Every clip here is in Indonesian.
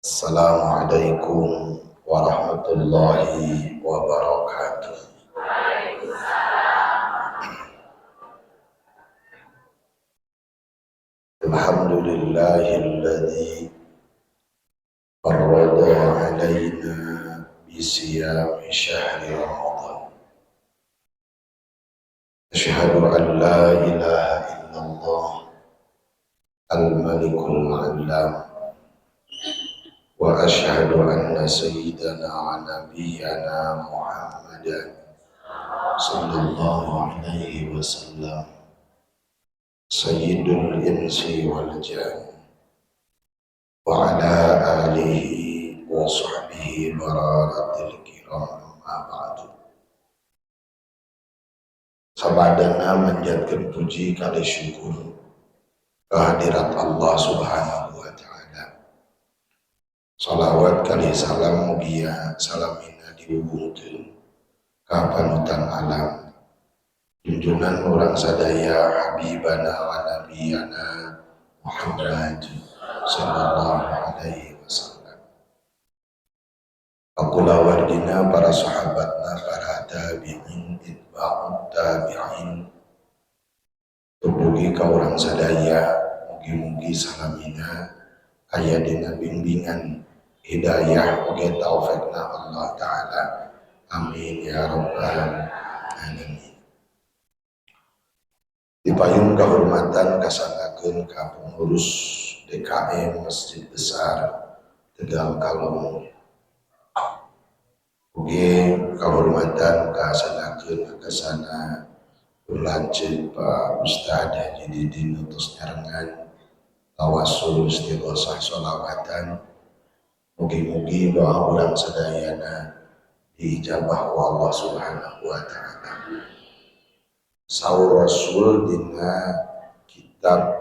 Assalamualaikum warahmatullahi wabarakatuh. Alhamdulillahilladzi farrada alaina bisiyami syahri Ramadan. Asyhadu an la ilaha illallah al-malikul alam wa asyhadu anna sayyidana wa nabiyyana Muhammadan sallallahu alaihi wasallam sayyidul insi wal jan wa ala alihi wa sahbihi bararatil kiram amma ba'du. Sabadana manjatkeun puji kali syukur kehadirat Allah subhanahu wa ta'ala. Salawat kali salam mugia salamina diwuhungkeun ka panutan alam junjunan orang sadaya habibana wa nabiyana Muhammad sallallahu alaihi wasallam. Aqula wardina para sahabatna, para tabi'in, itba'ut tabi'in, tubugi ka orang sadaya, mugi-mugi salamina aya dina bimbingan hidayah oge taufikna Allah taala. Amin ya rabbal alamin. Dipayung kehormatan kasangakeun ka pengurus DKM Masjid Besar Tegal Kalong. Ugi kehormatan kasangakeun kasana lanceuk Pak Ustad Haji Didin utus nyarengan tawasul istighosah sholawatan. Mugi-mugi doa urang sadayana diijabah ku Allah subhanahu wa ta'ala. Saur Rasul dina kitab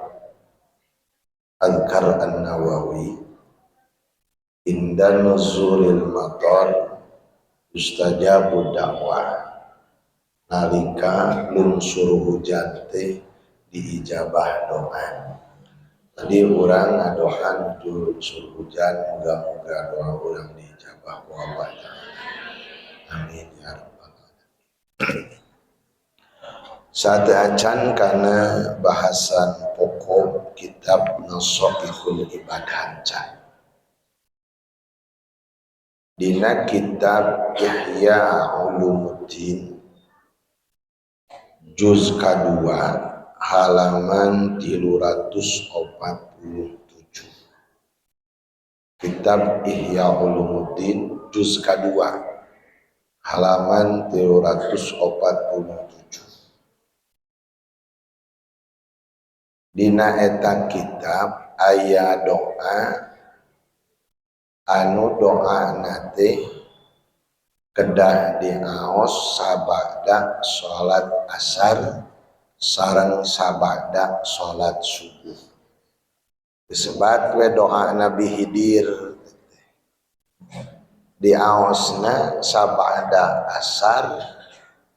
Adhkar An-Nawawi inda nuzulil matar yustajabu da'wah, nalika lungsur hujan teh diijabah doa. Tadi urang ngadohan lungsur hujan, moga-moga doa urang diijabah ku Allah taala. Amin ya rabbal alamin. Saat acan karena bahasan pokok kitab Nasoihul Ibadah can. Dina kitab Ihya Ulumuddin juz kedua halaman 347. Kitab Ihya Ulumuddin juz kedua halaman 347. Dina eta kitab aya doa anu doa nate kedah diaos sabada salat asar sareng sabada salat subuh. Disebut we doa Nabi Khidir diaosna sabada asar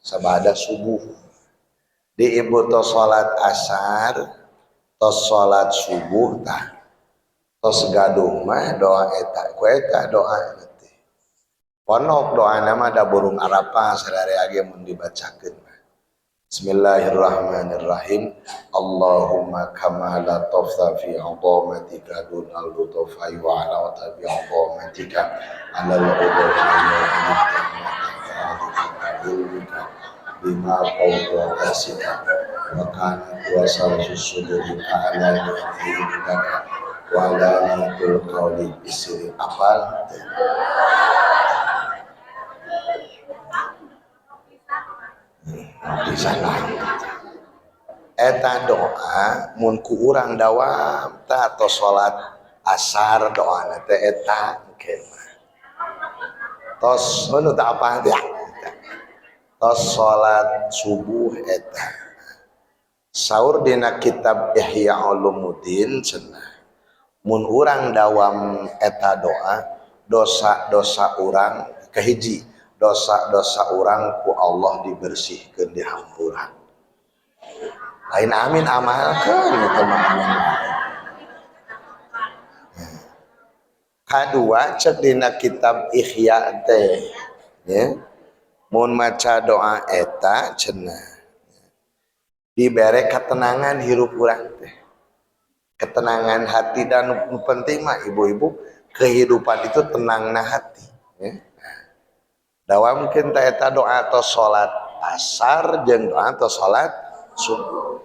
sabada subuh. Di ibu to salat asar tos salat subuh tah tos gaduh mah doa eta ku eta doa teh ponok doa nama da burung arapah sadare age mun dibacakeun. Bismillahirrahmanirrahim. Allahumma kama la tafsa fi 'azamatika dunal lutfai wa ala tabi 'azamatika alal udhurika bima qawtasika wa kana kuasa susudul ala yatidaka wa ala niyatul qawli bisri apal. Di sana eta doa mun ku urang dawam tah tos salat asar doana teh eta engke mah tos nu teh apa teh tos salat subuh eta. Saur dina kitab Ihya Ulumuddin cenah mun urang dawam eta doa dosa-dosa urang kahiji dosa-dosa urang ku Allah dibersihkeun dihampuran. Lain amin amalkeun gitu mah. Kadua cek dina kitab Ihya teh ya mun maca doa eta cenah dibere ketenangan hirup urang teh, ketenangan hati, dan penting mah ibu-ibu kehidupan itu tenangna hati ya. Dawamkeun ta eta doa atau salat asar jeung doa atau salat subuh,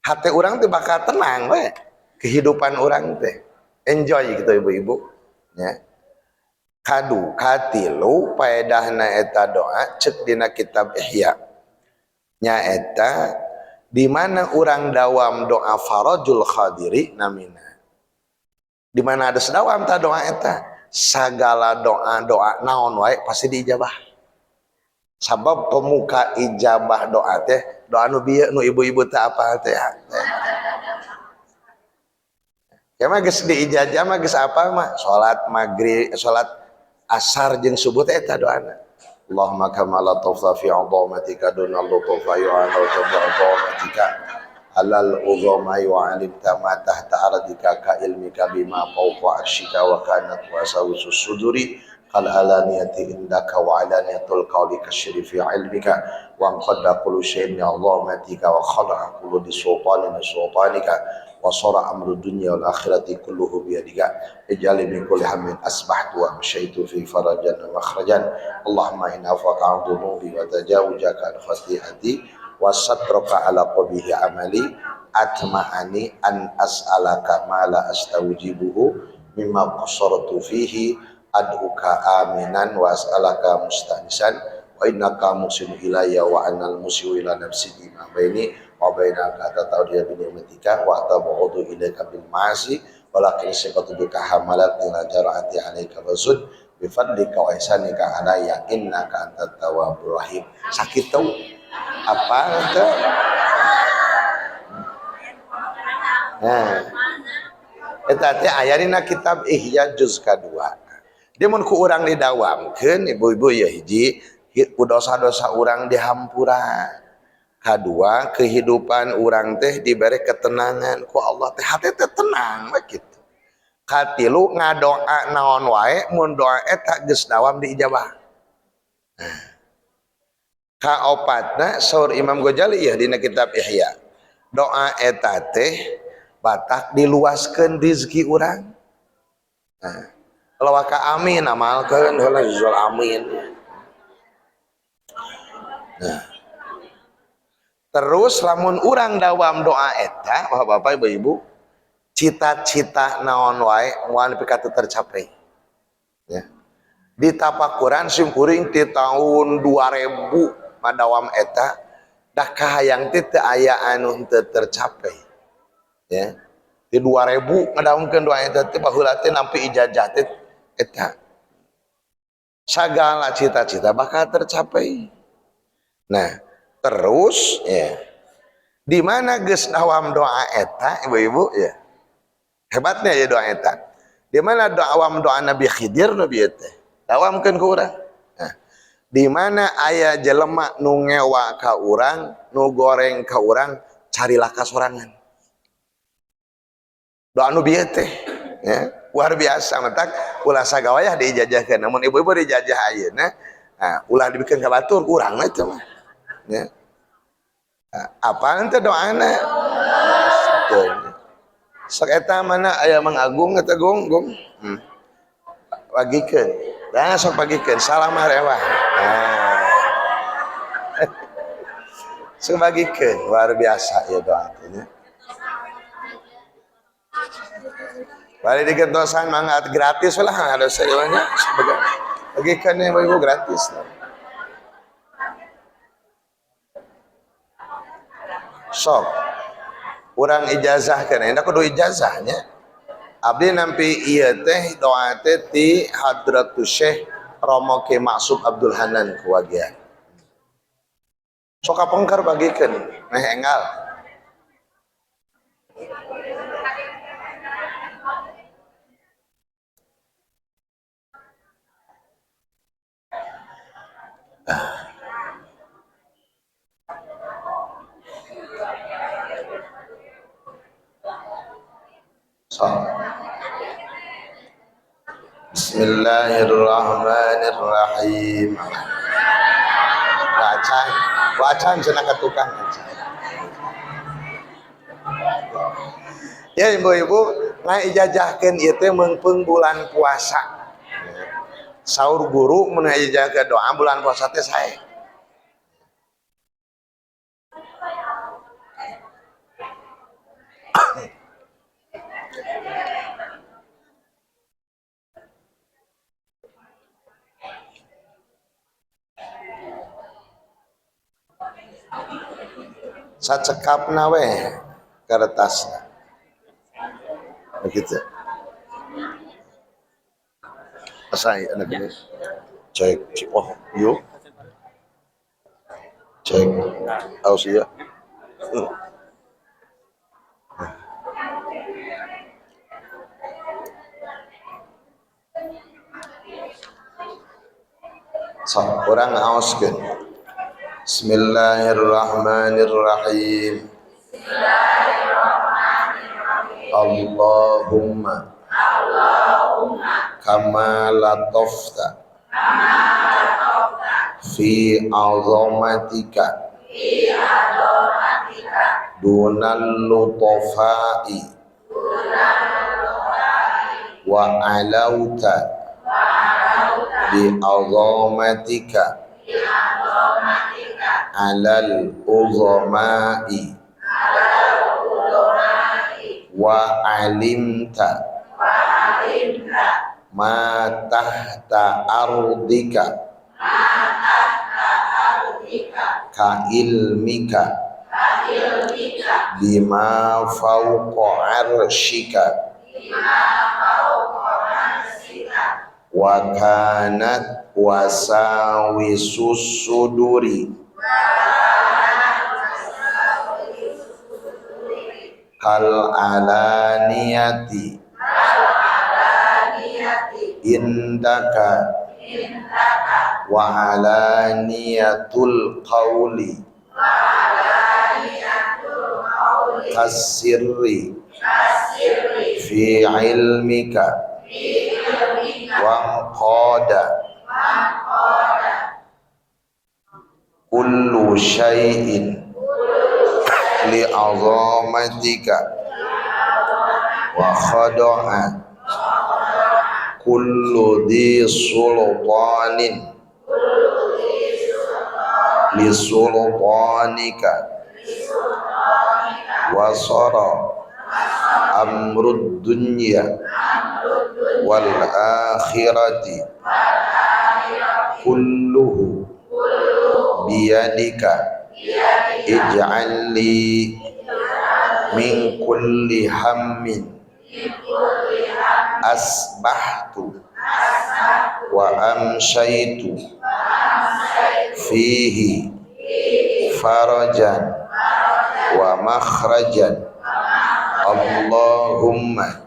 hati urang teh bakal tenang we, kehidupan urang teh enjoy gitu ibu-ibu ya. Katilu paedahna eta doa cek dina kitab Ihya nyaeta di mana urang dawam doa farajul khadiri namina, di mana ada sedawam ta doa eta sagala doa naon wae pasti diijabah, sabab pemuka ijabah doa teh doa nu bieu nu ibu-ibu teh apa teh ya mah geus diijajah mah geus apa mah salat maghrib salat asar jeung subuh teh eta doana Allahumma kama la tawfa fi 'azamatika dunal lutfa yu'ana wa tabi'azamatika alal uzama wa alimta ma tahta aradika ka ilmika bima fawqa arsyika wa kanat wasawisus suduri qal alaniyati indaka wa alaniyatul qawli kasyrifi ilmika wa qadda kullu syai'in ya azamatika wa khalaqa kullu sultanin sultanika wa sara amru dunya wal akhirati kulluhu biyadika ij'al min kulli hammin asbahtu wa masyaitu fi farajan wa makhrajan Allahumma inna afwaka dhunubi wa tajawuzaka an khati'ati wa satraka ala qabihi amali atma'ani an as'alaka ma la astawjibuhu mimma qasartu fihi ad'uka aminan wa as'alaka mustanisan wa innaka musinu ilayya wa anal musiu ila nafsi bima baini wa bainaka tatawdiya bi ni'matika wa tabu'udu ilaika bil ma'asi walakin sifatu bika hamalat ila jara'ati alaika wasud bi fadlika wa ihsanika alayya innaka antat tawwabur rahim. Sakit tau apa itu? Nah, eta teh aya dina kitab Ihya juz kadua. Dia mun ku urang didawamkeun ibu-ibu ya hiji dosa-dosa urang dihampura. Kadua kehidupan urang teh diberi ketenangan ku Allah teh hati teh tenang we kitu. Katilu ngadoa naon wae mun doa eta geus dawam diijabah. Kaopatna saur Imam Ghazali ya dina kitab Ihya. Doa eta teh batak diluaskeun rezeki urang. Nah, kalau waka amin amalkeun heula juzul amin. Nah, terus lamun urang dawam doa eta, Bapak Ibu, cita-cita naon wae moal pika tercapai. Ya. Di tapakuran simkuring ti tahun 2000 madawam eta dah kahayang teh teu aya anu teu tercapai. Ya. Di 2000 ngadawamkeun doa eta teh baheula teh nampi ijazah teh eta. Sagala cita-cita bakal tercapai. Nah, terus ya di mana geus dawam doa eta ibu-ibu ya hebatnya ya doa eta di mana dawam doa Nabi Khidir Nabi teh dawamkeun ku urang. Nah, di mana aya jelema nu ngewa ka urang nu goreng ka urang carilah kasorangan doa nu bieu teh ya luar biasa matak ulah sagawayah diijajahkeun namun ibu-ibu dijajah ayeuna nah ulah dibikeun ka batur urang mah teh mah ya. Apa ente doana? Sok eta mana aya Mang Agung eta gong. Bagikeun. Da sok bagikeun salam harewah. Nah. Sok bagikeun luar biasa ya doa nya. Bari digentosan mangga gratis lah ada sayeunya sebagai bagikeun ibu gratis. Sok urang ijazah kan enak kudu ijazahnya abdi nampi ieu teh doa teh ti Hadratus Syekh Romo Ki Maksum Abdul Hanan kuwagian sok kapengker bagikeun meh enggal sok Bismillahirrahmanirrahim. Wacan cenah ka tukang. Ya ibu-ibu ngaijajahkeun ieu teh meungpeung bulan puasa. Saur guru mun ngaijajahkeun doa bulan puasa teh sae. Sacekapna we kertasna. Begitu. Asai anak ini. Cek, oh, yuk. Cek, aus ya. So, orang auskeun. Bismillahirrahmanirrahim. Allahumma kama latofta fi azamatika dunal lutofai wa alauta bi azamatika alal uzamai wa alimta ma tahta ardika ka ilmika bima fawqa arshika wa kanat wasawisus suduri kal alaniyati indaka wa alaniyatul qawli kasirri fi ilmika wa qada kullu syai'in li azamatika wa khada'a kullu dhi sultanin li sultanika wa sara amrud dunya wal akhirati kulluhu biyadika ij'al li min kulli hammin asbahtu wa amshaitu fihi farajan wa makhrajan Allahumma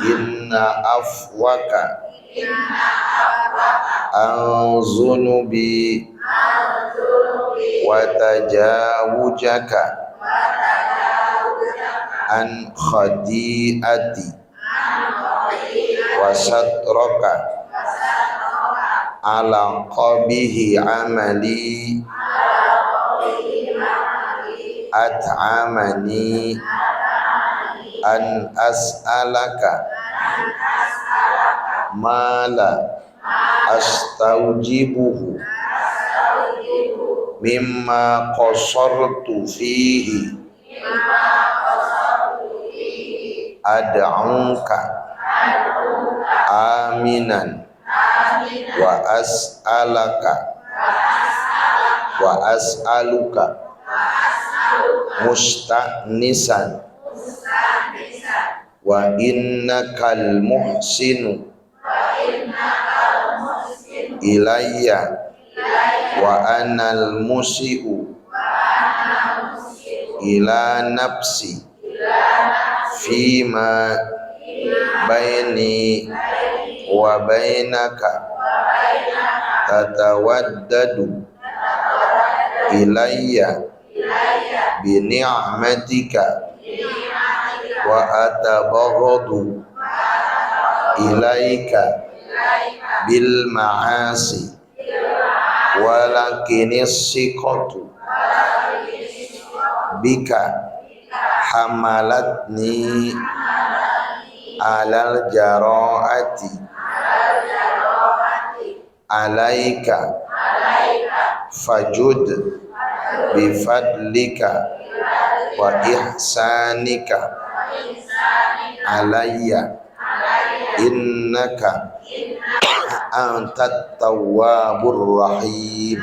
inna afwaka an zunubi wa tajawujaka an khadi'ati wa satraka ala qabihi amali at'amani an as'alaka ma la astaujibuhu mimma qasartu fihi ad'uka aminan wa as'aluka musta'nisan wa innakal muhsinu ilayya wa anal musi'u ila nafsi fima baini wa bainaka tatawaddadu ilayya bi ni'matika wa atabaghadu ilaika bil ma'asi walakinis siqatu bika hamalatni alal jaraati alaika fajud bifadlika wa ihsanika alayya innaka antat tawwabur rahim.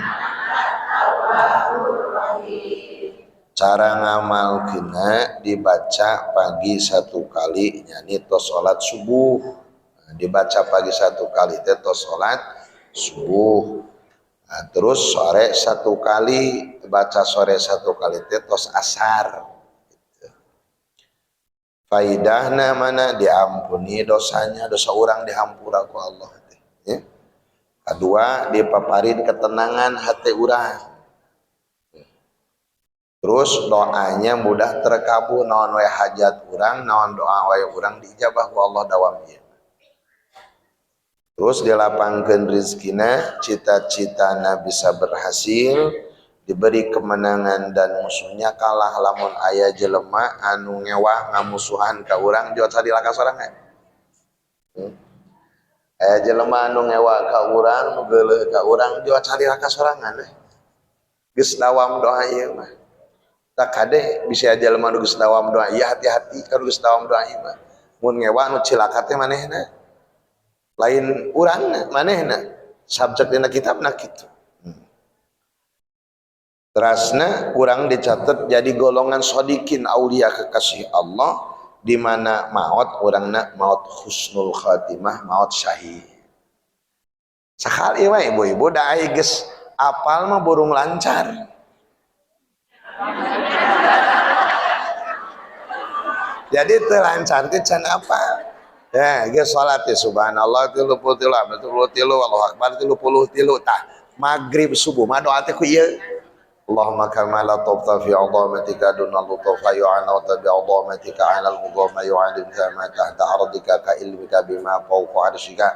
Cara ngamal kena dibaca pagi 1 kali nyanyi tos salat subuh. Dibaca pagi 1 kali teh tos salat subuh. Nah, terus sore 1 kali baca sore 1 kali teh tos asar. Faidahna mana diampuni dosanya, dosa orang dihampura ku Allah. Ya. Kedua dipaparin ketenangan hati orang. Terus doanya mudah terkabul, naon wae hajat urang, naon doa wae urang diijabah ku Allah dawam ieu. Terus dilapangkeun rezekina, cita-citana bisa berhasil, diberi kemenangan dan musuhnya kalah lamun aya jelema anu ngewah ngamusuhan ka urang jot sadila ka sorangan. Aya jelema anu ngewah ka urang, nu geuleuh ka urang jot sadila ka sorangan. Geus dawam doa ieu mah. Tak kade bisa aja lemah geus dawam doa ieu hati-hati kalau geus dawam doa ieu mah mun ngewa nu cilaka teh manehna lain urangna manehna subjek dina kitabna kitu. Terasna urang dicatat jadi golongan shodikin aulia kekasih Allah di mana maut urangna maut husnul khatimah maut syahid. Sakali mah ibu-ibu da aya geus apal mah burung lancar. Jadi terlancar itu can apa? Ya, ge salat subhanallah 33, Allahu akbar 33 tah. Maghrib subuh mah doa teh ku ieu. Allahumma kama la tawta fi 'azamatika dunal lutfa yu'ana wa tabi 'azamatika 'ala al-'udhama yu'alim kama tahta ardika ka ilmika bima fawqa 'arsyika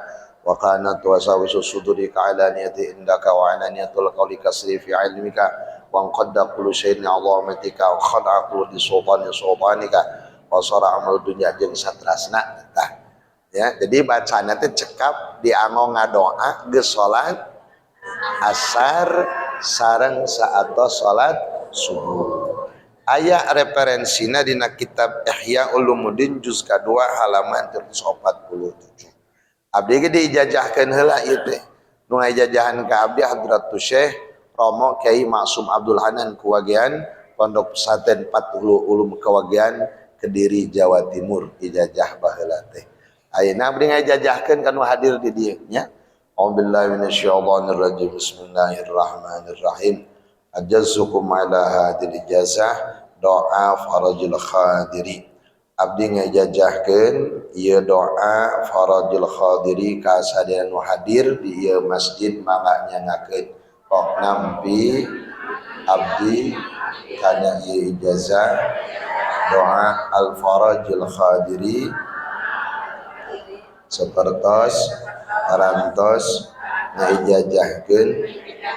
wa kanat wasawisu sudurika 'ala niyati indaka wa 'ala niyatul qawli kasri fi 'ilmika wa qadda kullu shay'in 'azamatika wa khada'a kullu sultanika wasara amal dunia jeung satrasna tah ya. Jadi bacana teh cekap dianggo ngadoa geus salat asar sareng saatos salat subuh. Aya referensina dina kitab Ihya Ulumuddin juz kadua halaman 147. Abdi ge diijajahkeun heula ieu teh. Nu ngajajahan ka abdi Hadratus Syekh Romo Kyai Maksum Abdul Hanan Kuwagian Pondok Pesantren Fathul Ulum Kuwagian Kediri Jawa Timur ijazah baheula teh. Ayeuna abdi ngajajahkeun kanu hadir di dieu nya. Auzubillahi minasyaitonir rajim. Bismillahirrahmanirrahim. Ajazzukum ala hadil ijazah doa farajul khadiri. Abdi ngajajahkeun ieu doa farajul khadiri ka sadaya nu hadir di ieu masjid mangga nyangakeun kok nampi abdi kana ieu ijazah doa al-farajil khadiri sapertos parantos ngaijajahkeun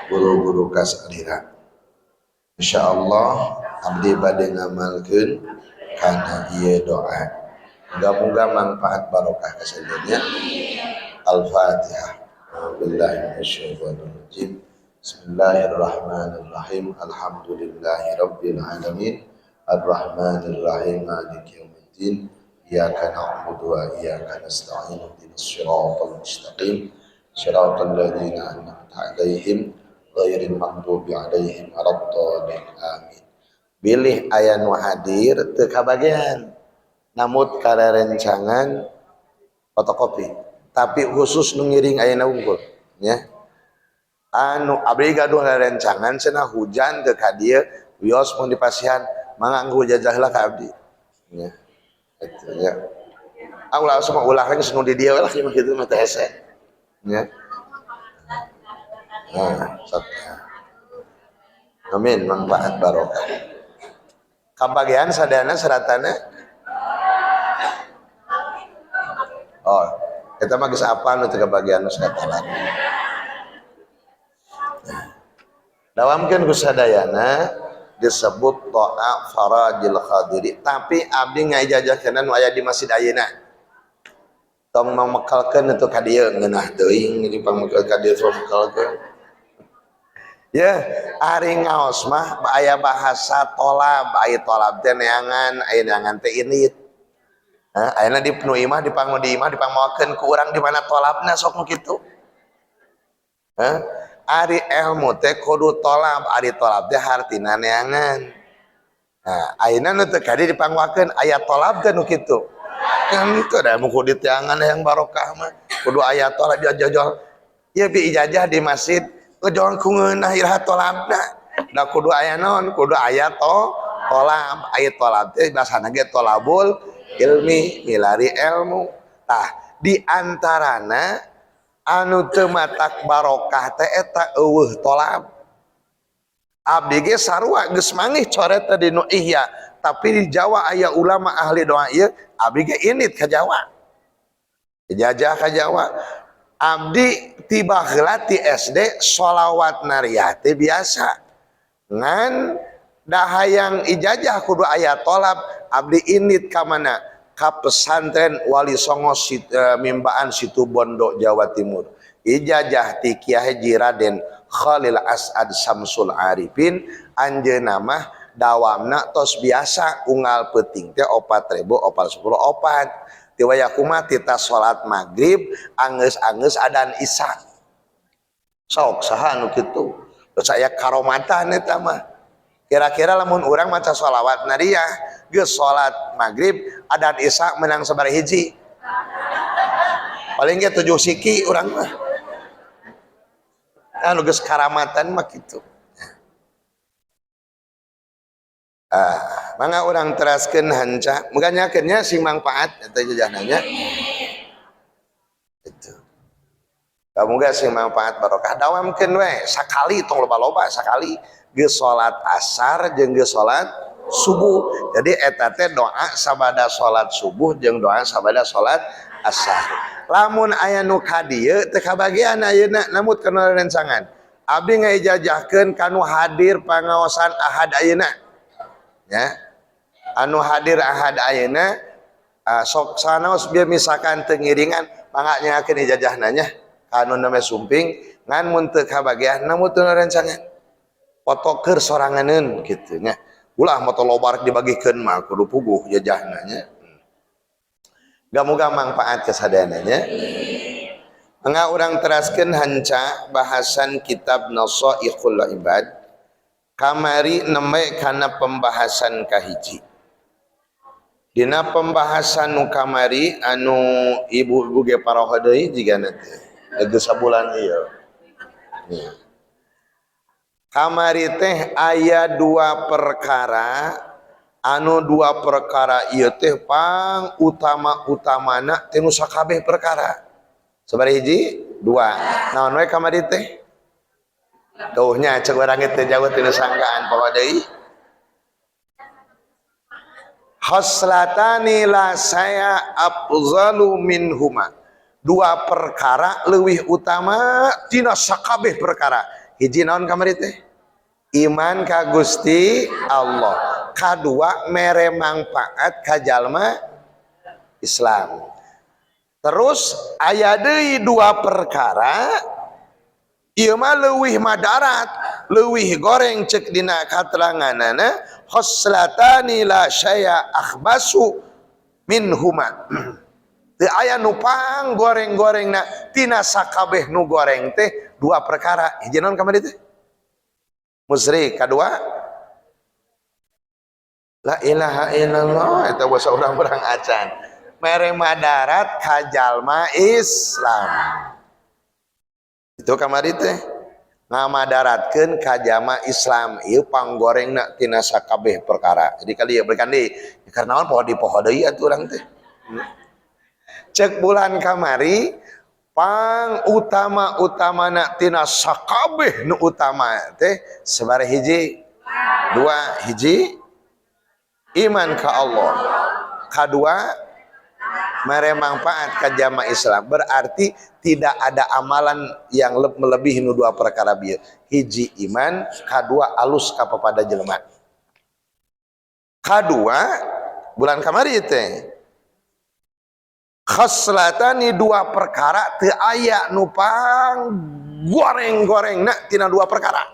guru-guru kasalira. Insyaallah abdi bade ngamalkeun kana ieu doa. Muga-muga manfaat barokah kasadenya. Al-Fatihah. Billahi minasyaitonir rajim. Bismillahirrahmanirrahim. Alhamdulillahirabbil alamin. Ar-Rahmanir Rahim Maliki Yaumiddin. Iyyaka na'budu wa iyyaka nasta'in. Ihdinas siratal mustaqim. Siratal ladzina an'amta 'alaihim ghairil maghdubi 'alaihim waladdallin. Amin. Bilih aya nu hadir teu kabagian. Namut karerencangan fotokopi. Tapi khusus nu ngiring ayeuna unggul nya. Anu abdi gaduh rerencangan cenah hujan teu ka dieu wios mun dipasihan manganggo jajah lah ka abdi nya eta nya ulah semua ulah lagi sunu di dieu lah kitu mah teh hese nya. Amin manfaat barokah kabagian sadana seratana. Oh Kita mah geus apal nu teu kabagian nu sakatalan. Dawamkeun ku sadayana disebut doa farajil khadiri, tapi abdi ngajajahkeun nu aya di masjid ayeuna. Tong mamekalkeun itu ka dieu ngeunah teuing di pangmekel ka dieu mamekalkeun. Ya, ari ngaos mah aya bahasa tolab, aya tolab teh neangan, aya neangan teh init. Ayeuna di nu imah dipangmu di imah dipangmoakeun ku urang di mana tolabna sok nu kitu. Ari ilmu teh kudu tolab, ari tolab teh hartina neangan. Ayeuna nu teu kadi dipangwakeun aya tolab teh nu kitu. Kan itu dah muku di tiangan yang barokah mah kudu aya tolab jajal. Ya bi ijazah di masjid ngejol ku ngeunah iraha tolabna. Da kudu aya naon? Kudu aya tolab. Aya tolab teh basana ge tolabul ilmi, milari ilmu. Tah di antarana anu teu matak barokah teh eta eueuh tolab. Abdi ge sarua geus mangih coret teh di nu ihya, tapi di Jawa aya ulama ahli doa ieu, abdi ge init ka Jawa. Jajah ka Jawa. Abdi tiba heula ti SD sholawat nariyah teh biasa. Ngan da hayang ijazah kudu aya tolab, abdi init ka mana? Ka pesantren Wali Songo Mimbaan Situbondo Jawa Timur. Ijazah ti Kiai Haji Raden Khalil As'ad Samsul Arifin, anjeunna mah dawamna tos biasa unggal peuting teh 4.000 opal 10 opat. Ti waya kumaha tita salat maghrib angeus-angeus adan isya. Sok saha nu kitu? Terus aya karomatan eta mah. Kira-kira lamun urang maca sholawat nariyah geus salat maghrib adan isya menang sabaraha hiji? Paling ge 7 siki urang mah. Anu geus karamatan mah kitu. Mangga urang teraskeun hanca, muga nyakeun nya sing mangpaat eta jajahnanya. Itu. Kamuga sing mangpaat barokah dawamkeun we sakali tong loba-loba sakali geus salat asar jeung geus salat subuh. Jadi eta teh doa sabada salat subuh jeung doa sabada salat asar. Lamun aya nu ka dieu teu kabagian ayeuna namut kana rencangan. Abdi ngaijajahkeun kanu hadir pangaosan ahad ayeuna. Ya. Anu hadir ahad ayeuna sok sanaos biar misalkan teu ngiringan mangga nyakeun ijazahna nya anu name sumping ngan mun teu kabagian namut teu rencangan. Foto keur soranganeun kitu nya. Ulah moto lobar dibagikeun mah kudu puguh ijazahna nya. Muga manfaat kesadayana nya. Mangga urang teraskeun hanca bahasan kitab Nasaikhul Ibad. Kamari nembe kana pembahasan kahiji. Dina pembahasan nu kamari anu ibu-ibu ge paroho deui jigana teh. Geus sabulan ieu. Kamari teh aya 2 perkara anu 2 perkara ieu teh pang utama-utamana teh nu sakabeh perkara. Sabaraha hiji? 2. Naon we kamari teh? Tuh nya ceuk urang teh jauh tina sangkaan poho deui. Khoslatani la saya afzalu minhuma. 2 perkara leuwih utama tina sakabeh perkara. Hiji naon kamari teh? Iman ka Gusti Allah. Kadua mere mangpaat ka jalma Islam. Terus aya deui 2 perkara ieu mah leuwih madarat, leuwih goreng ceuk dina kateranganana khoslatani la syai'a akhbasu minhuma. Teu aya nu pang goreng-gorengna tina sakabeh nu goreng teh 2 perkara. Hiji naon kamari teh? Musyrik. Kadua la ilaha illallah eta basa urang-urang acan. Mere madarat ka jalma Islam. Itu kamari teh ngamadaratkeun ka jalma Islam ieu panggorengna tina sakabeh perkara. Jadi kali ieu berikan deui karena naon poho di poho deui atuh urang teh. Cek bulan kamari pang utama-utamana tina sakabeh nu utama teh sabaraha hiji? 2. Hiji iman ka Allah. Kadua mere manfaat ka jamaah Islam, berarti tidak ada amalan yang melebihi nu dua perkara bieu. Hiji iman, kadua alus ka pada jelema. Kadua bulan kamari teh khaslatani dua perkara teu aya nu pang goreng-gorengna tina dua perkara.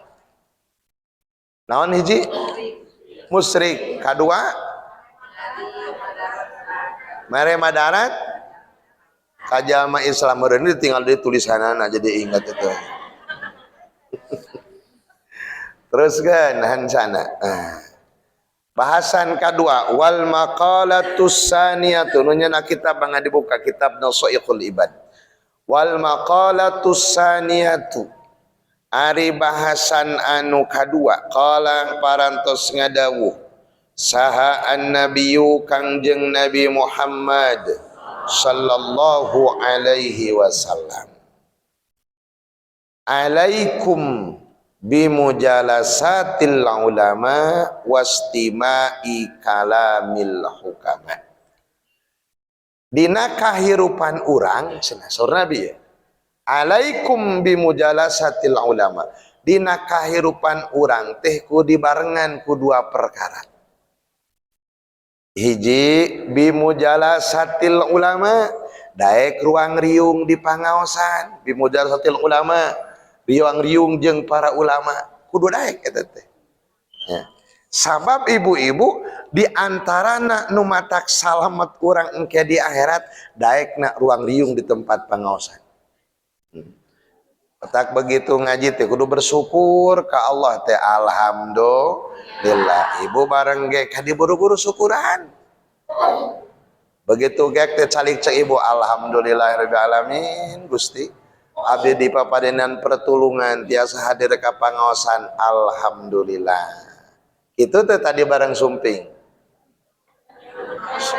Naon hiji? Musyrik. Kadua mere madarat ka jamaah Islam meureun tinggal di tulisanana jadi ingat itu. Teruskeun hansana. Bahasan kedua wal maqalatus saniyatu nunya kitab bangga dibuka kitab Nasaikhul Ibad. Wal maqalatus saniyatu ari bahasan anu kadua qala parantos ngadawuh saha an-nabiyyu kangjeng Nabi Muhammad sallallahu alaihi wasallam alaikum bimujalasatil ulama wastima'i kalamil hukama. Dina kahirupan urang cenah saur Nabi ya. Alaikum bimujalasatil ulama. Dina kahirupan urang teh ku dibarengan ku dua perkara. Hiji bimujalasatil ulama, daek ruang riung di pangaosan, bimujalasatil ulama, riung jeung para ulama kudu daek eta teh. Ya. Sabab ibu-ibu di antarana nu matak salamet urang engke di akhirat daekna ruang riung di tempat pangaosan. Tak begitu ngaji teh kudu bersyukur ka Allah teh alhamdulillah. Ibu bareng ge ka diburu-buru syukuran. Begitu ge teh calik cek ibu alhamdulillahirabbil alamin Gusti. Abdi di papadenan pertulungan tiasa hadir ka pangaosan alhamdulillah. Itu teh tadi bareng sumping.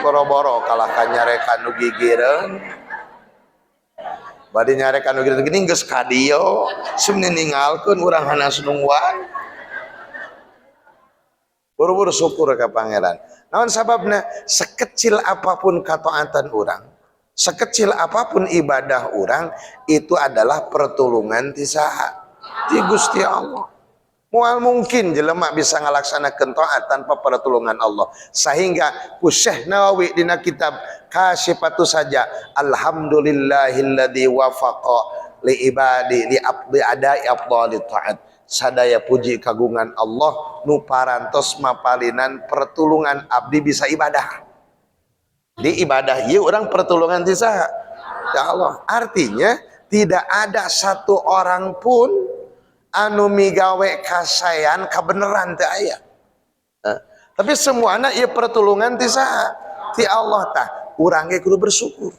Boro-boro kalah kanyarekan nu gigireun. Bade nyarekan nu gigireun geuning geus ka dieu, sum ningalkeun urang hanas nungguan. Buru-buru syukur ka pangeran. Naon sababna? Sekecil apapun kataatan urang, sekecil apapun ibadah orang itu adalah pertolongan ti saha? Ti Gusti Allah. Moal mungkin jelema bisa ngalaksanakeun taat tanpa pertolongan Allah. Sehingga ku Syekh Nawawi dina kitab Kasyifatus Saja, alhamdulillahilladzi wafaqa li ibadi li adai afdalit taat. Sadaya puji kagungan Allah nu parantos mapalinan pertolongan abdi bisa ibadah. Di ibadah ieu urang pertolongan ti saha? Ya Allah. Artinya tidak ada satu orang pun anu migawe kasayan kabeneran teh aya. Tapi semuanya ieu pertolongan ti saha? Ti Allah tah. Urang ge kudu bersyukur.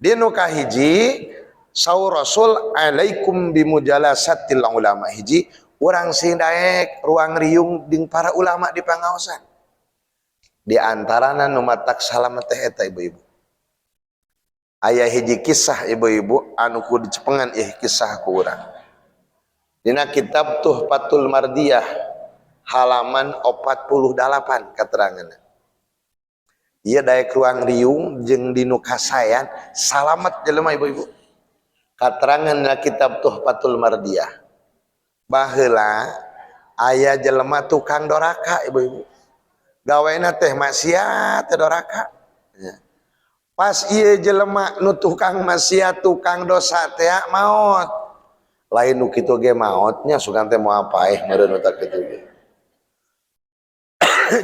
Di nu kahiji saur Rasul alaikum bimujalasatil ulama. Hiji urang sing daek ruang riung jeung para ulama di pangaosan. Di antarana nu matak salamet teh eta ibu-ibu. Aya hiji kisah ibu-ibu anu kudu dicepengan ieu kisah ku urang. Dina kitab Tuhfatul Mardiyah halaman 48 keteranganna. Ieu daek ruang riung jeung dinu kasayan salamet jelema ibu-ibu. Katerangan kitab Tuhfatul Mardiyah. Baheula aya jelema tukang doraka ibu-ibu. Gawena teh maksiat teh doraka. Ya. Pas ieu jelema nu tukang maksiat tukang dosa teh maot. Lain nu kitu ge maotnya sugan teh moal paeh meureun eta kitu ge.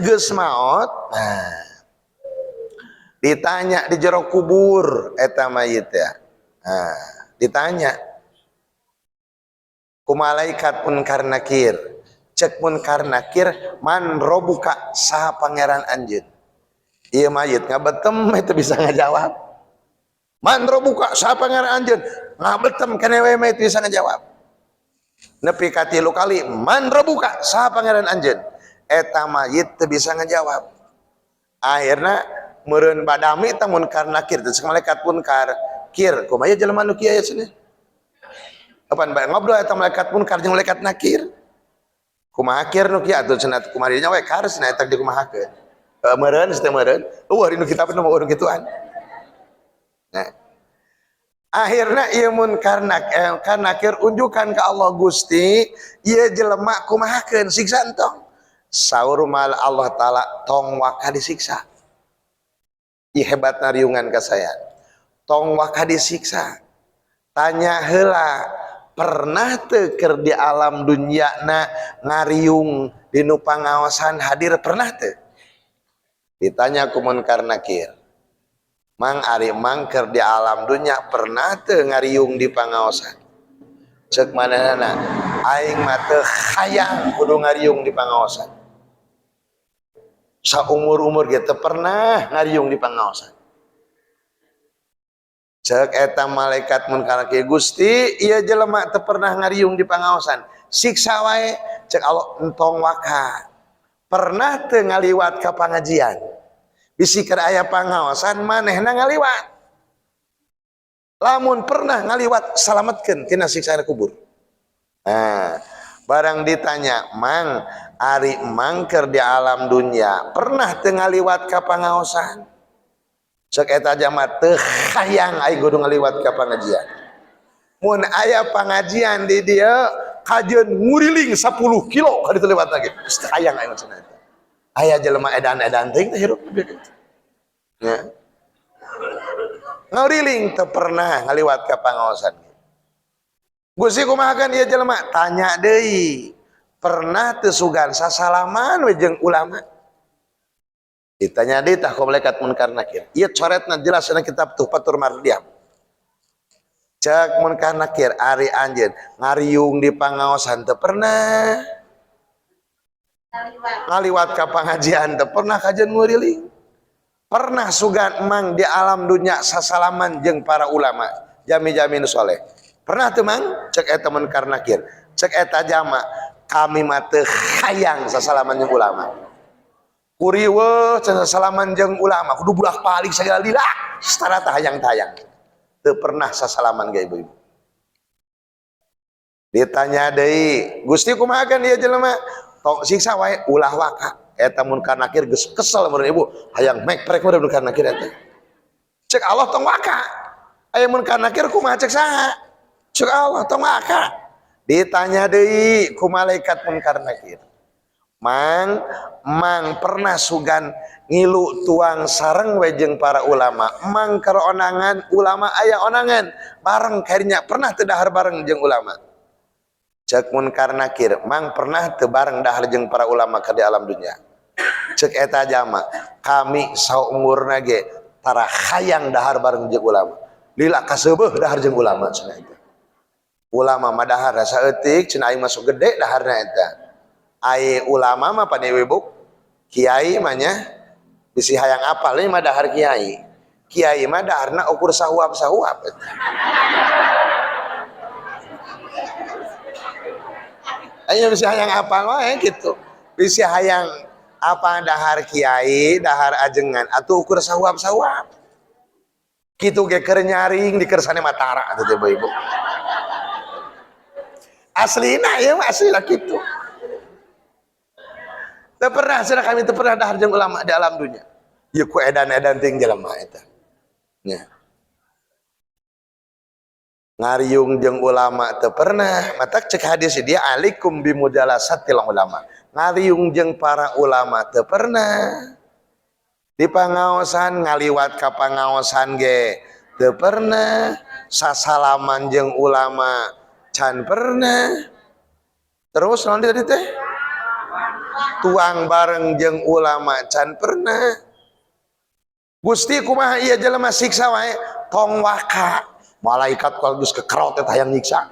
Geus maot. Nah. Ditanya di jero kubur eta mayit ya. Nah, ditanya ku malaikat Munkar Nakir. Cek Munkar Nakir, man robuka saha pangeran anjeun. Ieu mayit ngabetem itu bisa ngajawab. Man robuka saha pangeran anjeun. Ngabetem keneh we mayit bisa ngajawab. Nepi ka 3 kali, man robuka saha pangeran anjeun. Eta mayit teu bisa ngajawab. Akhirna meureun badami teh Munkar Nakir teh malaikat Munkar Kir, kumaha jelema nu kieu cenah. Kapan bae ngobrol eta malaikat Munkar jeung malaikat Nakir. Kumaha kir nu kieu atuh cenah kumarinya we kars cenah eta dikumahakeun. meureun teh meureun dinu kitab nu urang kituan. Nah akhirna ieu munkar nakir unjukan ke Allah Gusti ieu jelema kumahakeun siksa entong saur mal Allah taala tong waka disiksa. Ieu hebatna riungan ka saya tong waka disiksa. Tanya heula pernah teu keur di alam dunyana ngariung dinu pangaosan hadir pernah teu? Ditanya ku munkar nakir. Mang ari mangker di alam dunya pernah teu ngariung di pangaosan? Ceuk manehna aing mah teu hayang kudu ngariung di pangaosan. Saumur-umur ge teu pernah ngariung di pangaosan. Ceuk eta malaikat munkar nakir Gusti ieu jelema teu pernah ngariung di pangaosan. Siksa wae ceuk Allah entong waka. Pernah teu ngaliwat ka pangajian? Bisi keur aya pangaosan manehna ngaliwat. Lamun pernah ngaliwat salametkeun tina siksa kubur. Nah, barang ditanya, "Mang, ari mangker di alam dunya, pernah teu ngaliwat ka pangaosan?" Ceuk eta jama teu hayang aing kudu ngaliwat ka pangajian. Mun aya pangajian di dieu kajeun nguriling 10 kilo ka ditu lewat lagi. Geus teu hayang aing cenah eta. Aya jelema edan-edan teh hirup ya. Ngariling teu pernah ngaliwat ka pangaosan. Gusti kumahakeun ieu jelema? Tanya deui. Pernah teu sugan sasalaman we jeung ulama? Ditanya deui tah ku malaikat munkar nakir. Ieu coretna jelas dina kitab Tuhfatur Mardiah. Cek munkar nakir ari anjeun ngariung di pangaosan teu pernah. Ngaliwat ka pangajian teu pernah kajeun nguriling. Pernah sugan emang di alam dunya sasalaman jeung para ulama jami-jami nu soleh. Pernah teu mang? Cek eta munkar nakir. Cek eta jama kami mah teu hayang sasalaman jeung ulama. Kuriweuh sasalaman jeung ulama kudu budak palik sagala lila setara tah hayang-hayang. Teu pernah sasalaman ge ibu-ibu. Ditanya deui, Gusti kumahakeun ieu jelema? Tong siksa wae ulah waka. Eta munkar nakir geus kesel meureun ibu, hayang mekprek meureun munkar nakir eta. Cek Allah tong waka. Aya munkar nakir kumaha cek saha? Cek Allah tong waka. Ditanya deui ku malaikat munkar nakir. Mang pernah sugan ngilu tuang sareng we jeung para ulama. Mang keur onangan ulama aya onangan bareng karinya pernah teu dahar bareng jeung ulama. Cek munkar nakir, mang pernah teu bareng dahar jeung para ulama ka di alam dunya. Cek eta jama, kami saumurna ge tara hayang dahar bareng jeung ulama. Lila kaseubeuk dahar jeung ulama cenah eta. Ulama mah dahar rasa eutik, cenah aing masuk gede daharna eta. Ai ulama mah panewebuk, kiai mah nya bisi hayang apal mah dahar kiai. Kiai mah daharna ukur sahuap-sahuap eta. Ayo bisi hayang apal wae kitu. Bisi hayang apa dahar kiai, dahar ajengan atuh ukur sahuap-sahuap. Kitu ge keur nyaring di kersane Matara atuh teh ibu. Aslina ieu mah aslina kitu. Teu pernah cenah kami teu pernah dahar jeung ulama di alam dunya. Ieu ku edan-edan teuing jelema eta. Nya. Ngariung jeung ulama teu pernah. Matak cek hadis dia alikum bimujalasatil ulama. Ngariung jeung para ulama teu pernah. Di pangaosan ngaliwat ka pangaosan ge teu pernah. Sasalaman jeung ulama can pernah. Terus naon tadi teh? Tuang bareng jeung ulama can pernah. Gusti kumaha ieu jelema siksa wae tong waka. Malaikat kalau geus kekerot teh hayang nyiksa.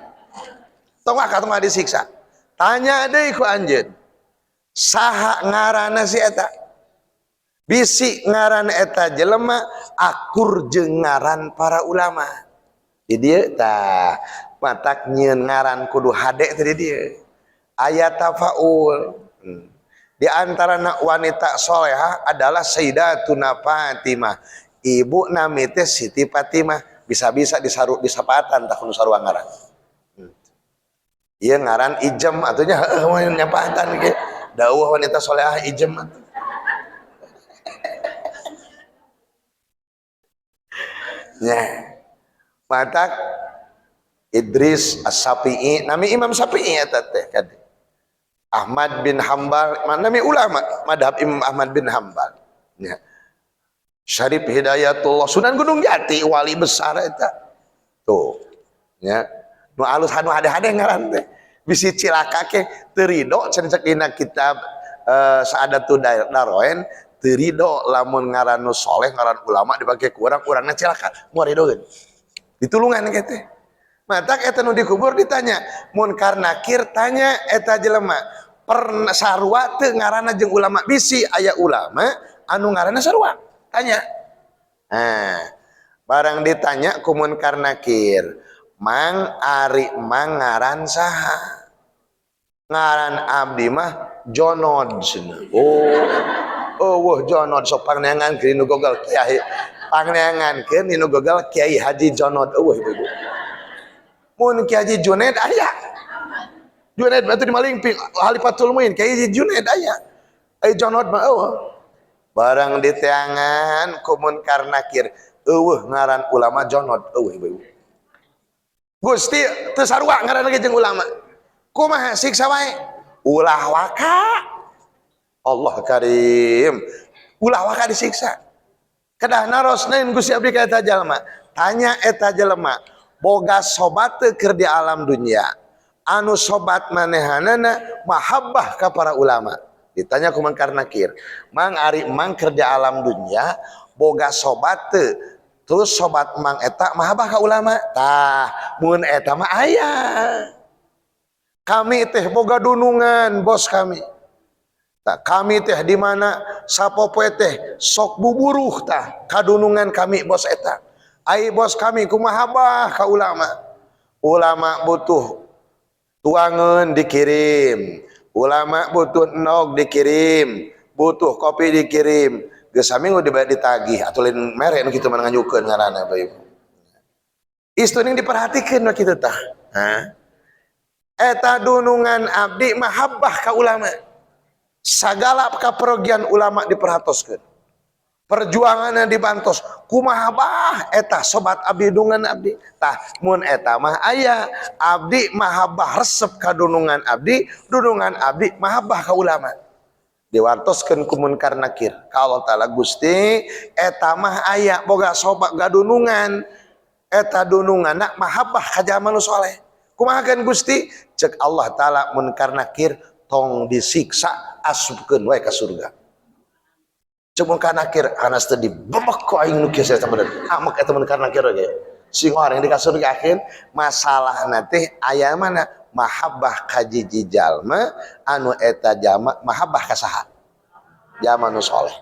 Tong waka tong disiksa. Tanya deui ku anjeun. Saha ngaranna si eta? Bisi ngaran eta jelema akur jeung ngaran para ulama. Di dieu tah matak nyieun ngaran kudu hade teh di dieu. Aya tafaul. Di antarana wanita solehah adalah Sayyidatuna Fatimah. Ibu nami teh Siti Fatimah. Bisa-bisa disaru disapatan tah nu sarua ngaran. Ieu ngaran Ijem atunya heueuh nyapatan ge. Dawuh wanita solehah Ijem atuh. nya matak Idris As-Safi'i nami Imam Syafi'i eta teh kan Ahmad bin Hambal nami ulama madhab Imam Ahmad bin Hambal nya Syarif Hidayatullah Sunan Gunung Jati wali besar eta tuh nya nu alus anu hade-hade ngaran teh bisi cilaka ke teu ridho cenah cek dina kitab Sa'adatul Daroen teu ridho lamun ngaran nu soleh ngaran ulama dibage ku urang-urangna cilaka moal ridhoeun ditulungan ke teh matak eta nu dikubur ditanya Munkar Nakir tanya eta jelema pernah sarua teu ngaranna jeung ulama bisi aya ulama anu ngaranna sarua tanya barang ditanya ku Munkar Nakir Mang ari mang ngaran saha ngaran abdi mah Jonod cenah wah Jonod sok pangneangan ke nu Google Kiai pangneangan ke nu Google Kiai Haji Jonod ibu mun Kiai Haji Junaid aya Junaid batu di Malingping Halifatul Muin Kiai Haji Junaid aya Jonod mah barang diteangan ku Munkar Nakir ngaran ulama Jonod ibu Gusti teu sarua ngaran lagi jeung ulama kumaha siksa wae ulah waka Allah karim ulah waka disiksa kedah narosnain Gusti abdi ka eta jalma tanya eta jalma boga sobat teu keur di alam dunia anu sobat manehanana mahabbah ka para ulama ditanya ku Munkar Nakir mang ari mang keur di alam dunia boga sobat teu terus sobat mang eta mahabbah ka ulama tah mun eta mah aya kami teh boga dunungan bos kami tah kami teh di mana sapopoe teh sok buburuh tah kadunungan kami bos eta ai bos kami kumaha ka ulama ulama butuh tuangan dikirim ulama butuh nog dikirim butuh kopi dikirim geus saminggu ditagih atuh lain mere nu kitu mah nganyukeun ngaranna Bapak Ibu istu ning diperhatikeun mah kitu tah eta dunungan abdi mahabbah ka ulama sagala kaperogian ulama diperhatoskeun perjuanganna dibantos kumaha bah eta sobat abdi dunungan abdi tah mun eta mah aya abdi mahabbah resep ka dunungan abdi mahabbah ka ulama diwartoskeun ku Munkar Nakir ka Allah taala Gusti eta mah aya boga sobat gadunungan eta dununganna mahabbah ka jalma nu saleh kumaha kan Gusti cek Allah taala Munkar Nakir tong disiksa asupkeun wae ka surga cek Munkar Nakir anas teh dibebek ku aing nu kieu eta bener amek eta Munkar Nakir ge sing orang di ka surga akhir masalahna teh aya mana mahabbah ka jiji jalma anu eta jalma mahabbah ka saha jalma nu saleh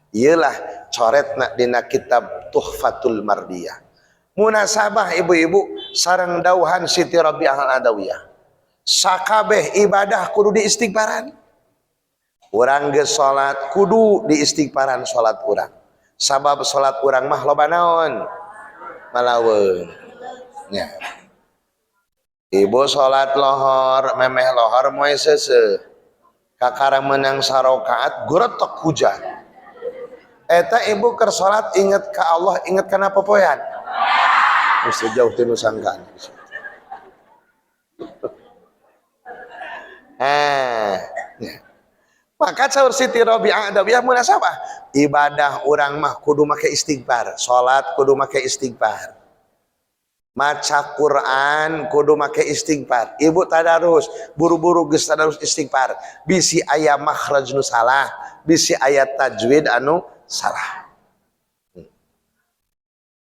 ielah coretna dina kitab Tuhfatul Mardiyah munasabah ibu-ibu sareng dauhan Siti Rabi'ah Al-Adawiyah sakabeh ibadah kudu diistighfaran urang geus salat kudu diistighfaran salat urang sabab salat urang mah loba naon malaweun nya ibu salat lohor memeh lohor moe seuseuh kakara menang sarokaat guretok hujan eta ibu keur salat inget ka Allah inget kana popoean mesti jauh teh nu sangkaan maka saur Siti Rabi'ah Adawiyah munasabah ibadah urang mah kudu make istighfar salat kudu make istighfar maca Quran kudu make istighfar ibu tadarus buru-buru geus tadarus istighfar bisi aya makhraj nu salah bisi aya tajwid anu salah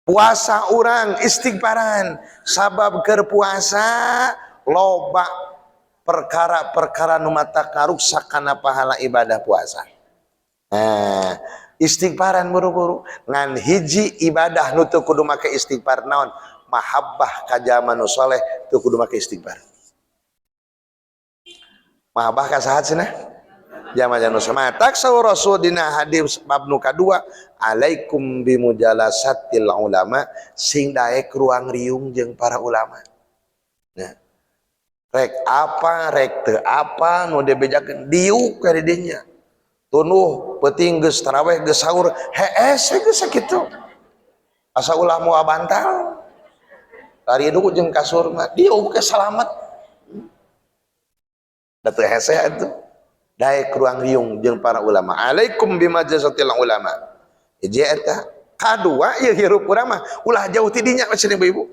puasa urang istighfaran sabab keur puasa loba perkara-perkara nu mata karuksak kana pahala ibadah puasa istighfaran buru-buru ngan hiji ibadah nu teu kudu make istighfar naon mahabbah ka jalma nu saleh teu kudu make istighfar mahabbah ka saha cenah jalma nu saleh matak saur Rasul dina hadis bab nu kadua alaikum bimujalasatil ulama sing daek ruang riung jeung para ulama nah rek apa rek teu apa nu dibejakeun diuk ka didinya tunuh peuting geus tarawih geus saur hees geus sakitu asa ulah mau bantal tari dulu jeung kasur mah dia oge salamet da teu hese atuh daek ruang riung jeung para ulama. Alaikum bimajazatil ulama. Hiji eta. Kadua ieu hirup urang mah ulah jauh ti dinya cenah ibu-ibu.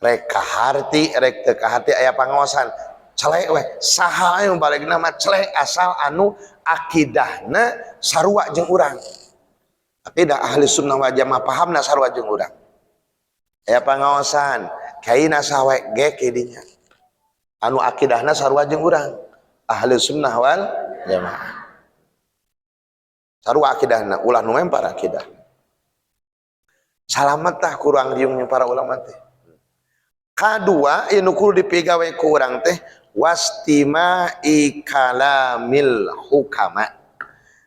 Rek kaharti rek teu kaharti aya pangaosan. Celek we saha anu balegna mah celek asal anu akidahna sarua jeung urang. Akidah ahli sunnah wal jamaah pahamna sarua jeung urang. Aya pangaosan kaina sawe ge ke dinya. Anu akidahna sarua jeung urang. Ahli sunnah wal jamaah sarua akidahna ulah nu mempar akidah salamet tah kurang riungnya para ulama teh. Kadua anu kudu dipigawe ku urang teh wastima'i kalamil hukama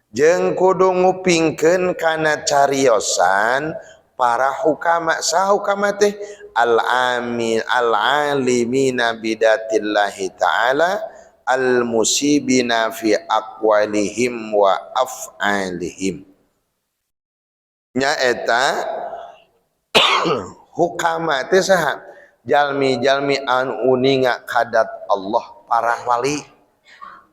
jeung kudu ngupingkeun kana cariosan para hukama. Saha hukama teh al-alimina bidatillahi ta'ala al-musibina fi aqwalihim wa af'alihim. Nya eta hukama teh saha? Jalmi-jalmi anu uninga kadat Allah, para wali,